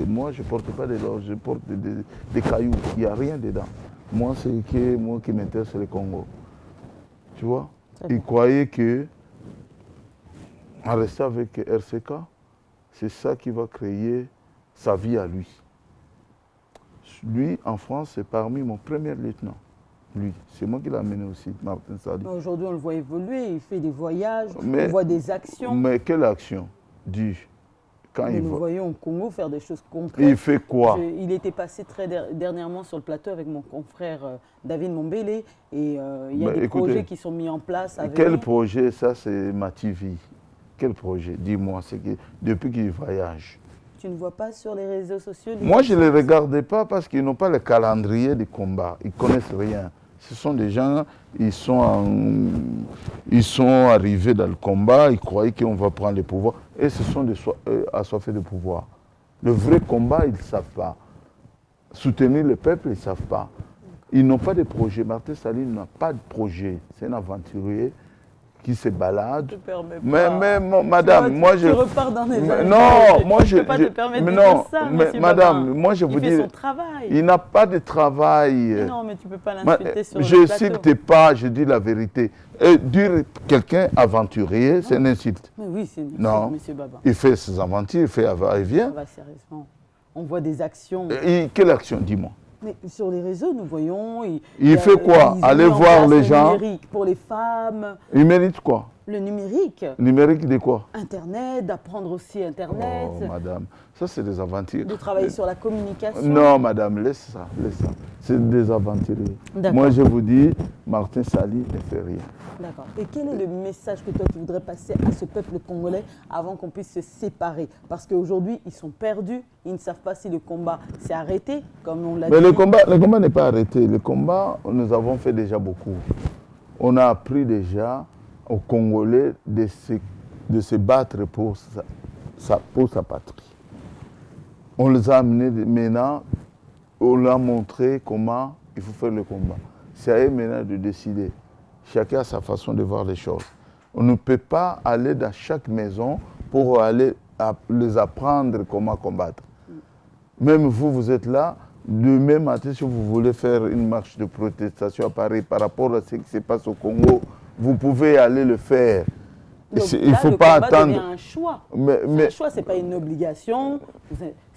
Moi, je ne porte pas de l'or, je porte des cailloux. Il n'y a rien dedans. Moi, c'est moi qui m'intéresse, c'est le Congo. Tu vois? Il croyait que, en restant avec RCK, c'est ça qui va créer sa vie à lui. Lui, en France, c'est parmi mon premier lieutenant. Lui, c'est moi qui l'ai amené aussi, Martin Sali. Aujourd'hui, on le voit évoluer, il fait des voyages, Mais- on voit des actions. Mais quelle action? Dis. Quand Mais il nous va. voyons au Congo faire des choses concrètes. Il fait quoi? Il était passé très dernièrement sur le plateau avec mon confrère David Mombele et il y a des écoutez, projets qui sont mis en place avec Quel projet? Ça, c'est ma TV. Quel projet? Dis-moi, depuis qu'il voyage. Tu ne vois pas sur les réseaux sociaux les Moi, je ne actions? les regarde pas parce qu'ils n'ont pas le calendrier du combat. Ils ne connaissent rien. Ce sont des gens, ils sont arrivés dans le combat, ils croyaient qu'on va prendre le pouvoir. Et ce sont des assoiffés de pouvoir. Le vrai combat, ils ne savent pas. Soutenir le peuple, ils ne savent pas. Ils n'ont pas de projet. Martin Sali n'a pas de projet. C'est un aventurier qui se balade. Je te permets pas. Mais madame, moi je... Tu repars dans les années. Non, moi je... ne peux pas te permettre mais de non, dire ça, mais monsieur madame, Babin. moi je vous Il dis... fait son travail. Il n'a pas de travail. Mais non, mais tu ne peux pas l'insulter sur Je le ne plateau. cite pas, je dis la vérité. Dire quelqu'un aventurier, c'est une insulte. Mais oui, c'est Non. monsieur Babin. Il fait ses aventures, il fait va-et-vient. Va sérieusement. On voit des actions. Quelle action, dis-moi? Mais sur les réseaux, nous voyons... Il fait quoi? ils ont Aller mis en voir place les le gens. numérique pour les femmes. Il mérite quoi? Le numérique. Numérique de quoi? Internet, d'apprendre aussi Internet. Oh, madame, ça c'est des aventures. De travailler sur la communication. Non, madame, laisse ça, laisse ça. C'est des aventuriers. Moi, je vous dis, Martin Sali ne fait rien. D'accord. Et quel est le message que toi tu voudrais passer à ce peuple congolais avant qu'on puisse se séparer? Parce qu'aujourd'hui, ils sont perdus, ils ne savent pas si le combat s'est arrêté, comme on l'a dit. Mais le combat n'est pas arrêté. Le combat, nous avons fait déjà beaucoup. On a appris déjà aux Congolais de se battre pour sa patrie. On les a amenés maintenant, on leur a montré comment il faut faire le combat. C'est à eux maintenant de décider. Chacun a sa façon de voir les choses. On ne peut pas aller dans chaque maison pour aller les apprendre comment combattre. Même vous, vous êtes là, demain matin, si vous voulez faire une marche de protestation à Paris par rapport à ce qui se passe au Congo, vous pouvez aller le faire. Donc, il ne faut le pas combat attendre. devient un choix. Mais Un choix, ce n'est pas une obligation.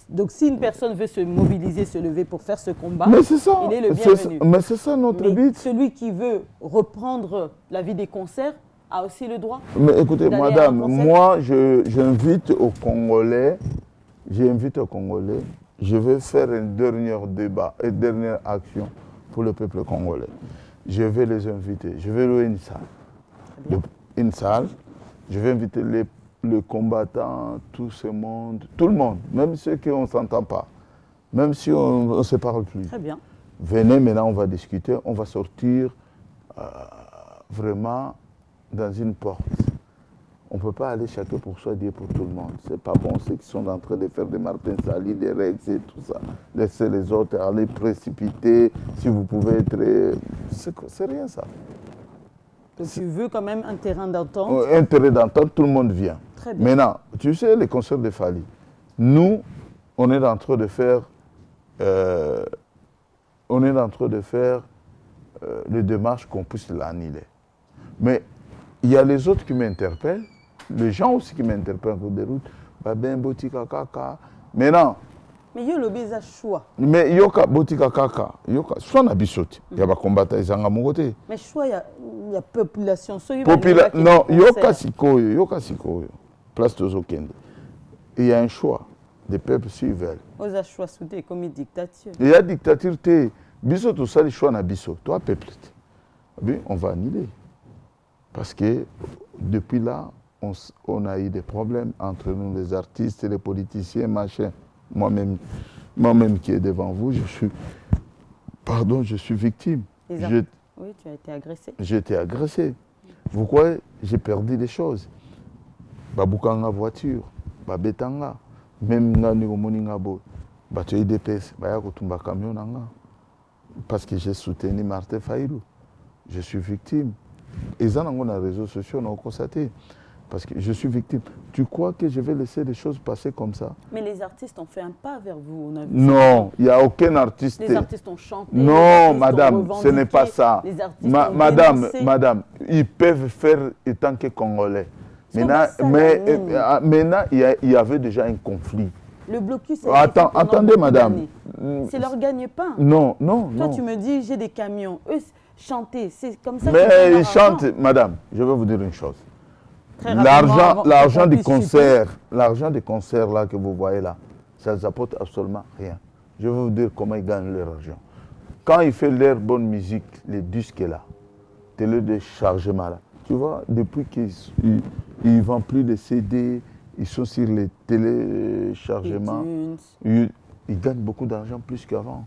Donc, si une personne veut se mobiliser, se lever pour faire ce combat, mais c'est ça, il est le bienvenu. mais c'est ça notre Mais but. celui qui veut reprendre la vie des concerts a aussi le droit. Mais écoutez, d'aller à un madame, concert. moi, j'invite aux Congolais, je vais faire un dernier débat, une dernière action pour le peuple congolais. Je vais les inviter, je vais louer une salle. Une salle, je vais inviter les combattants, tout ce monde, tout le monde, même ceux qui ne s'entend pas, même si on ne se parle plus. Très bien. Venez, maintenant on va discuter, on va sortir vraiment dans une porte. On ne peut pas aller chacun pour soi, Dieu pour tout le monde. C'est pas bon, ceux qui sont en train de faire des Martin Sali, des Rex et tout ça. Laissez les autres aller précipiter, si vous pouvez être... C'est rien ça. Donc tu veux quand même un terrain d'entente. Un terrain d'entente, tout le monde vient. Très bien. Maintenant, tu sais, les concerts de Fali, nous, on est en train de faire... les démarches qu'on puisse l'annuler. Mais il y a les autres qui m'interpellent, les gens aussi qui m'interpellent en cours de route. Ben botika kaka. Maintenant, Mais il y a le choix. mais yoka botika kaka, yoka soit na bisoti. Il y a pas combattre izanga mon côté. Mais choix, il y a population. Non, yoka sikoyo, place de Zokende. Il y a un choix. Les peuples s'ils veulent. Aux choix soudés comme une dictature. Il y a dictature, biso tout ça, les choix na biso. Toi, peuple, on va annuler. Parce que depuis là, on a eu des problèmes entre nous, les artistes et les politiciens, machin. Moi-même qui est devant vous, je suis victime. Oui, tu as été agressé. J'ai été agressé. Vous croyez, j'ai perdu des choses. Babukanga voiture, babetanga, même ngani omoninga bo, tu as DPS, baya kotumba camion nanga. Parce que j'ai soutenu Martin Fayulu. Je suis victime. Et ça, dans les réseaux sociaux, on a constaté. Parce que je suis victime. Tu crois que je vais laisser les choses passer comme ça? Mais les artistes ont fait un pas vers vous. On a vu Non, il n'y a aucun artiste. Les artistes ont chanté. Non, madame, ce n'est pas ça. Les artistes ont madame, ils peuvent faire tant que Congolais. Maintenant, il y avait déjà un conflit. Le blocus. Attendez, madame. C'est leur gagne-pain. Non. Toi, tu me dis, j'ai des camions. Eux, chanter, c'est comme ça. Mais ils chantent, madame, je vais vous dire une chose. L'argent du concert là que vous voyez là, ça ne apporte absolument rien. Je vais vous dire comment ils gagnent leur argent. Quand ils font leur bonne musique, les disques là, télé de chargement là, tu vois, depuis qu'ils ne vendent plus de CD, ils sont sur les téléchargements, ils gagnent beaucoup d'argent plus qu'avant.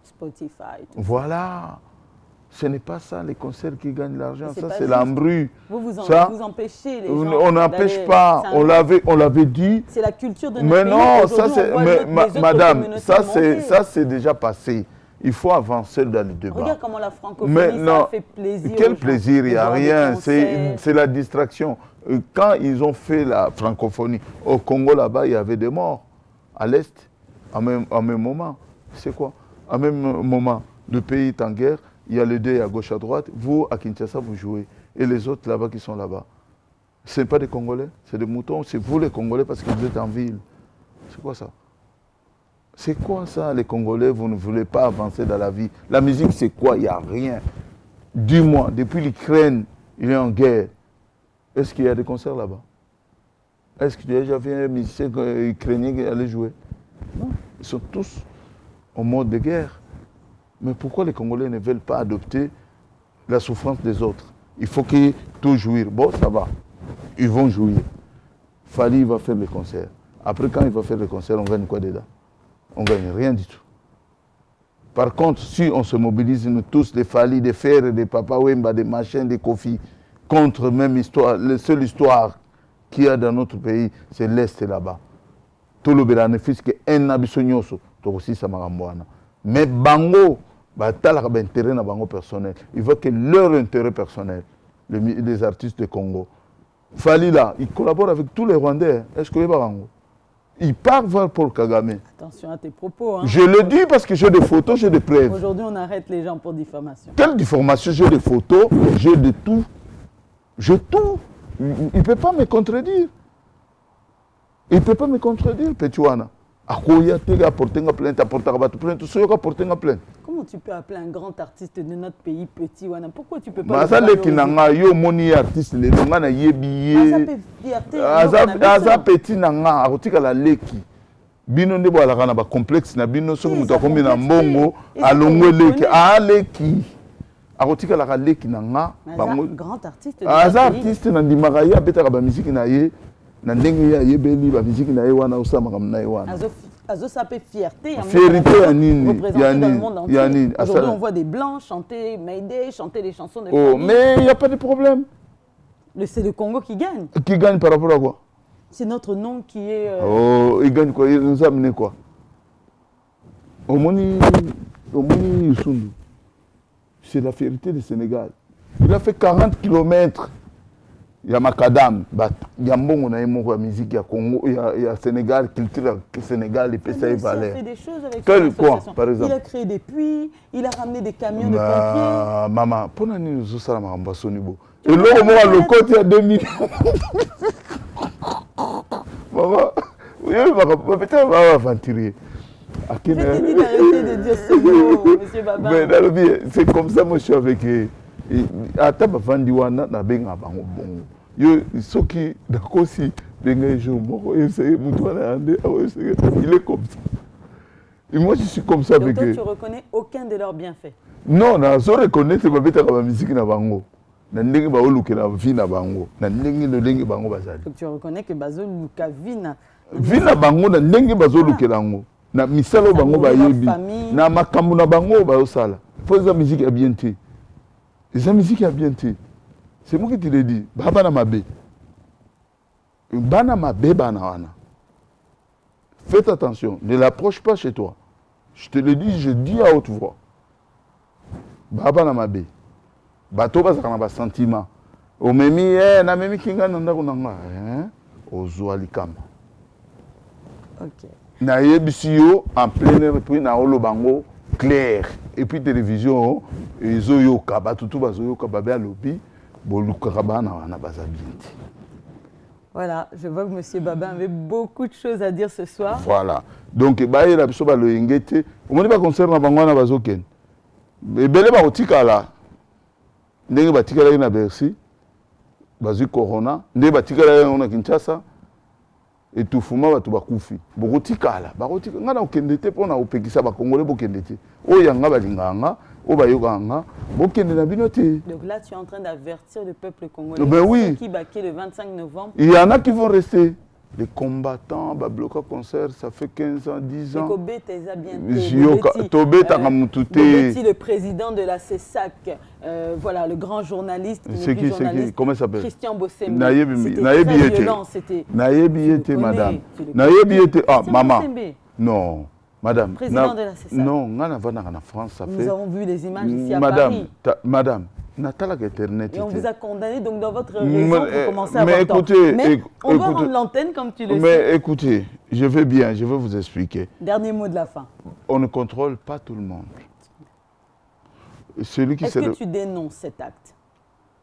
Spotify. Voilà. Ce n'est pas ça, les concerts qui gagnent l'argent, ça c'est l'embrouille. Vous empêchez les gens. On n'empêche pas, on l'avait dit. C'est la culture de notre mais pays. Non, ça c'est, madame, ça c'est déjà passé. Il faut avancer dans le débat. Regarde comment la francophonie, ça fait plaisir. Quel plaisir, il n'y a rien, c'est la distraction. Quand ils ont fait la francophonie, au Congo là-bas, il y avait des morts. À l'Est, en même moment. C'est quoi? En même moment, le pays est en guerre. Il y a les deux à gauche, à droite. Vous, à Kinshasa, vous jouez. Et les autres là-bas qui sont là-bas. Ce n'est pas des Congolais, c'est des moutons. C'est vous les Congolais parce que vous êtes en ville. C'est quoi ça? C'est quoi ça, les Congolais? Vous ne voulez pas avancer dans la vie. La musique, c'est quoi? Il n'y a rien. Dis-moi, depuis l'Ukraine, il est en guerre. Est-ce qu'il y a des concerts là-bas? Est-ce que tu as déjà vu un musicien ukrainien qui allait jouer? Non. Ils sont tous en mode de guerre. Mais pourquoi les Congolais ne veulent pas adopter la souffrance des autres? Il faut qu'ils tout jouir. Bon, ça va. Ils vont jouir. Fali va faire les concerts. Après, quand il va faire les concerts, on gagne quoi dedans? On gagne rien du tout. Par contre, si on se mobilise, nous tous, des Fali, des Fer, des Papa Wemba, des machins, des Kofi, contre même histoire, la seule histoire qu'il y a dans notre pays, c'est l'Est là-bas. Tout le bénéfice que un abissonioso, tout aussi ça m'a. Mais Bango, intérêt na Bango personnel. Il veut que leur intérêt personnel, les artistes de Congo. Fali là, il collabore avec tous les Rwandais. Est-ce que Bango? Il part voir Paul Kagame. Attention à tes propos. Hein. Je le dis parce que j'ai des photos, j'ai des preuves. Aujourd'hui, on arrête les gens pour diffamation. Quelle diffamation? J'ai des photos, j'ai de tout. J'ai tout. Il ne peut pas me contredire. Il ne peut pas me contredire, Petouana. Akoya te apporter une plainte, apporter une plainte, tout apporter une plainte. Comment tu peux appeler un grand artiste de notre pays petit Wana? Pourquoi tu peux pas? Mazale kinanga yo moni artiste le nga na yebiye. Aza petit nanga akotika la leki. Bino nde bo alaka na ba complexe na bino so mutu akomi na mbongo alongwe leki aleki. Akotika la leki nanga bango grand artiste. Aza artiste na ndimaka ye abetaka ba musique na ye. Na ndenge ya yebeli ba musique na ye wana osama kam na ye wana. Azo sapé fierté. Fierté ya nini? Ya nini? Aujourd'hui on voit des blancs chanter Mayday, chanter les chansons de Oh, mais il n'y a pas de problème. C'est le Congo qui gagne. Qui gagne par rapport à quoi? C'est notre nom qui est... Oh, il gagne quoi? Il nous a amené quoi? Omoni Yusundu. C'est la fierté du Sénégal. Il a fait 40 km. Il y a Macadam, il y a la musique, il y a Congo, il y a Sénégal, culture Sénégal, il peut ça évaluer. Il a fait des choses avec son quoi, par exemple? Il a créé des puits, il a ramené des camions de pompiers. Maman, pourquoi nous sommes ça à Mbasonibo? Et là, le côté, il y a 2000. Maman, peut-être on va aventurer. Je t'ai dit d'arrêter de dire ce mot, monsieur Baba. Mais c'est comme ça, moi, je suis avec eux. Ata bavandi wana na benga bango bongo yo soki dakosi benga jour moko essayer mutu wana ande il est comme ça et moi je suis comme ça avec eux. Tu reconnais aucun de leurs bienfaits? Non, na so reconnaître ba betaka ba musique na bango na ndenge ba olukela vie na bango na ndenge bango bazali. Donc tu reconnais que bazo luka vie na bango na ndenge bazo lukela ngo na misalo bango ba yebi na makambo na bango ba osala. Faut la musique est bien té. Et sa musique a bien été. C'est moi qui te l'ai dit. Bana mabe. Bana mabe bana wana. Faites attention. Ne l'approche pas chez toi. Je te le dis, je dis à haute voix. Bana mabe. Bato bazaka na ba sentiment. O memi na memi kinga na ndako nanga. Ozwa likama. OK. Na yebisi yo en plein air puis na olo bango clair. Et puis télévision, ils ont eu tout lobby, voilà, je vois que M. Babin avait beaucoup de choses à dire ce soir. Voilà. Donc, il y a des choses qui sont on ne pas concernant Bangwana Bazoken. Et Belé Barotika, Ndenge Batika na Bercy, Bazu Corona, Ndenge Batika na Kinshasa. Et tout fuma batu bakufi bokotika la bakotika ngana okende te pona opekisa ba congolais bokende te oya nga balinganga o bayokanga bokende na bino te. Donc là tu es en train d'avertir le peuple congolais. Ben oui. Qui baquait le 25 novembre. Il y en a qui vont rester. Les combattants, Bloca Concert, ça fait 15 ans, 10 ans. Le président de la CESAC, voilà, le grand journaliste. C'est qui? Comment ça s'appelle? Christian Bossembe. Nayebi était. Nayebi était, madame. Nayebi était. Ah, maman. Non, madame. Président de la CESAC. Non, en France, ça fait. Nous avons vu les images ici à Paris. Madame. Internet. Et on vous a condamné, donc dans votre raison, vous commencez à avoir tort. Mais on va rendre l'antenne comme tu le sais. Mais écoutez, je vais bien, je vais vous expliquer. Dernier mot de la fin. On ne contrôle pas tout le monde. Est-ce que tu dénonces cet acte?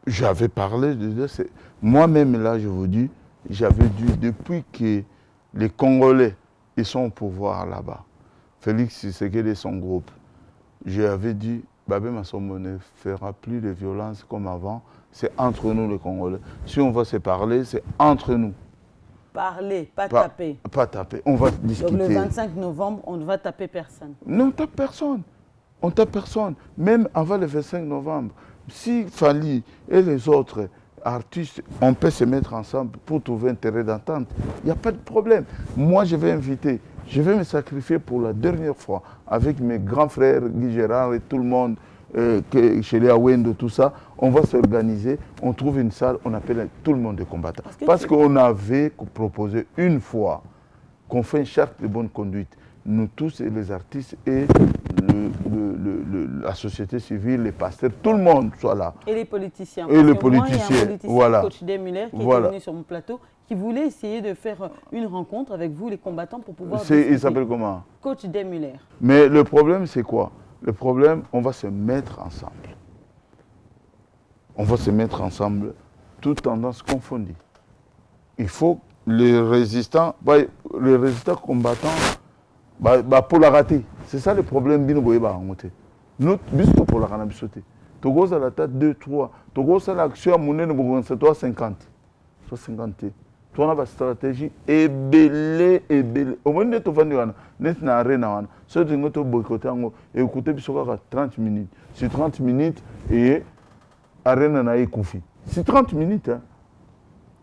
J'avais parlé de ça. Moi-même, là, je vous dis, j'avais dit, depuis que les Congolais ils sont au pouvoir là-bas, Félix Tshisekedi et son groupe, j'avais dit, Babé Masombo ne fera plus de violence comme avant. c'est entre nous les Congolais. Si on va se parler, c'est entre nous. Parler, pas taper. Pas taper, on va discuter. Donc le 25 novembre, on ne va taper personne. Non, on tape personne. On tape personne. Même avant le 25 novembre, si Fali et les autres artistes, on peut se mettre ensemble pour trouver un terrain d'entente, il n'y a pas de problème. Moi, je vais inviter, je vais me sacrifier pour la dernière fois avec mes grands frères, Guy Gérard et tout le monde, chez les Awendo, tout ça. On va s'organiser, on trouve une salle, on appelle tout le monde des combattants. Parce qu'on avait proposé une fois qu'on fait une charte de bonne conduite. Nous tous, et les artistes et la société civile, les pasteurs, tout le monde soit là. Et les politiciens. Et les politiciens. Moi, il y a un politicien, voilà. coach Desmuller, qui est venu sur mon plateau, qui voulait essayer de faire une rencontre avec vous, les combattants, pour pouvoir discuter. Il s'appelle comment? Coach Desmuller. Mais le problème, c'est quoi? Le problème, on va se mettre ensemble. On va se mettre ensemble, toutes tendances confondues. Il faut les résistants combattants, pour la rater. C'est ça le problème. Nous, bisous pour la cannabis. Tu gosses à la tête 2, 3. Tu gosses à l'action à mon c'est toi 50. Soit 50. Tu as une stratégie ébellée. Au moment où tu vas dire, tu n'as rien à faire. Si tu as boycotté, écoutez, tu as 30 minutes. C'est 30 minutes et Arena n'a écoufi. C'est 30 minutes. Hein.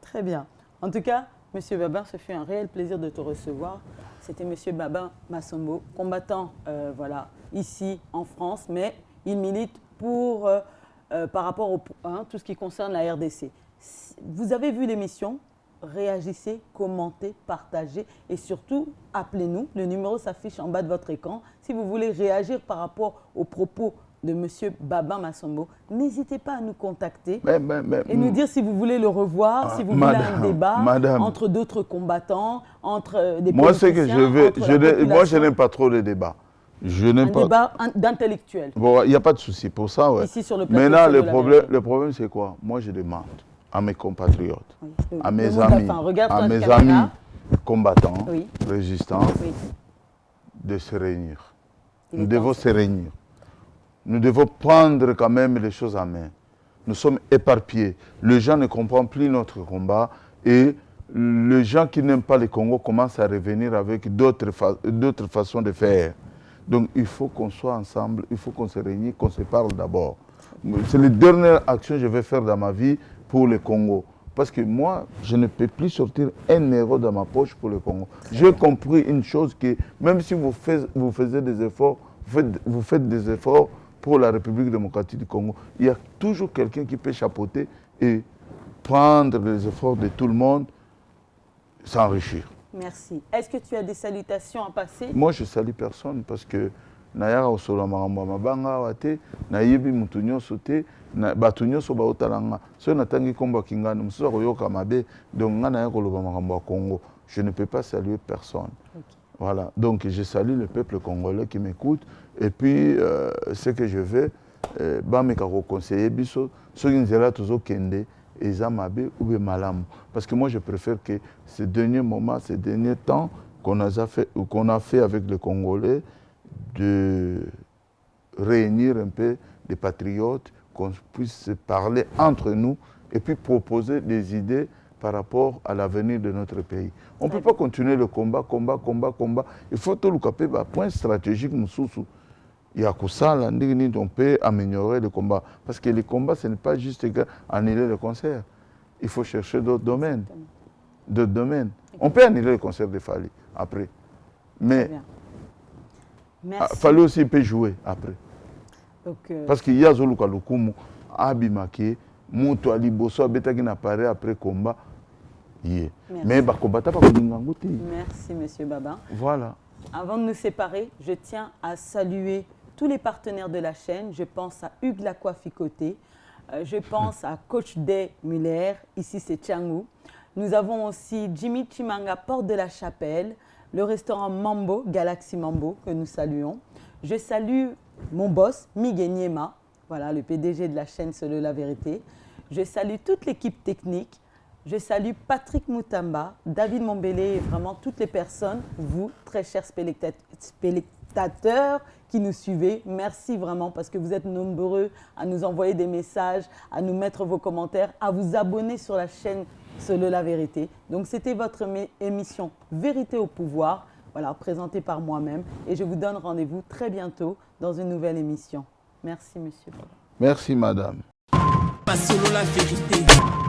Très bien. En tout cas, M. Babin, ce fut un réel plaisir de te recevoir. C'était M. Babin Massombo, combattant voilà, ici en France, mais il milite pour, par rapport à tout ce qui concerne la RDC. Vous avez vu l'émission, réagissez, commentez, partagez et surtout appelez-nous. Le numéro s'affiche en bas de votre écran. Si vous voulez réagir par rapport aux propos de M. Babin Massombo, n'hésitez pas à nous contacter et nous dire si vous voulez le revoir, si vous voulez un débat entre d'autres combattants, entre des politiciens, moi, je n'aime pas trop les débats. Débat d'intellectuels. Bon, il n'y a pas de souci pour ça. Ouais. Ici sur le plateau. Maintenant, le problème, c'est quoi? Moi, je demande à mes compatriotes, à mes amis combattants, résistants, de se réunir. Nous devons se réunir. Nous devons prendre quand même les choses en main. Nous sommes éparpillés. Les gens ne comprennent plus notre combat et les gens qui n'aiment pas le Congo commencent à revenir avec d'autres façons de faire. Donc il faut qu'on soit ensemble, il faut qu'on se réunisse, qu'on se parle d'abord. C'est la dernière action que je vais faire dans ma vie pour le Congo. Parce que moi, je ne peux plus sortir 1 euro dans ma poche pour le Congo. J'ai compris une chose que même si vous faites des efforts, vous faites des efforts pour la République démocratique du Congo, il y a toujours quelqu'un qui peut chapeauter et prendre les efforts de tout le monde, s'enrichir. Merci. Est-ce que tu as des salutations à passer? Moi, je ne salue personne parce que Nayara Osola Maramba Mabanga Wate, Nayebi Mutunyo Sote, Batunyo Soba Otalanga, ce Natangi Komba Kingano, Moussa Royoka Mabe, donc Naya Koloba Maramba Congo. Je ne peux pas saluer personne. Okay. Voilà. Donc, je salue le peuple congolais qui m'écoute. Et puis, ce que je veux, Bamekaro conseiller Bisso, ceux qui sont là, toujours Kende, Ezamabe ou Malamu. Parce que moi, je préfère que ces derniers moments, ces derniers temps qu'on a fait avec les Congolais, de réunir un peu des patriotes, qu'on puisse se parler entre nous et puis proposer des idées par rapport à l'avenir de notre pays. On ne peut pas continuer le combat. Il faut tout le caper, point stratégique, Moussoussou. Il y a que ça, on peut améliorer le combat. Parce que le combat, ce n'est pas juste annuler le concert. Il faut chercher d'autres domaines. On peut annuler le concert de Fali après. Mais Fali aussi peut jouer après. Parce qu'il y a Zoluka Lukumu, Abimake, Moutou Aliboso, Abetaki n'apparaît après combat. Yeah. Mais merci, M. Babin. Voilà. Avant de nous séparer, je tiens à saluer tous les partenaires de la chaîne. Je pense à Hugues Lacroix-Ficoté, je pense à Coach Desmuller, ici c'est Tchangou. Nous avons aussi Jimmy Chimanga, Porte de la Chapelle, le restaurant Mambo, Galaxy Mambo, que nous saluons. Je salue mon boss, Miguel Niema, voilà, le PDG de la chaîne Seule la Vérité. Je salue toute l'équipe technique. Je salue Patrick Moutamba, David Mombele et vraiment toutes les personnes, vous, très chers spectateurs, qui nous suivez. Merci vraiment parce que vous êtes nombreux à nous envoyer des messages, à nous mettre vos commentaires, à vous abonner sur la chaîne Seule la vérité. Donc c'était votre émission Vérité au pouvoir, voilà, présentée par moi-même. Et je vous donne rendez-vous très bientôt dans une nouvelle émission. Merci monsieur. Merci madame. Pas solo la vérité.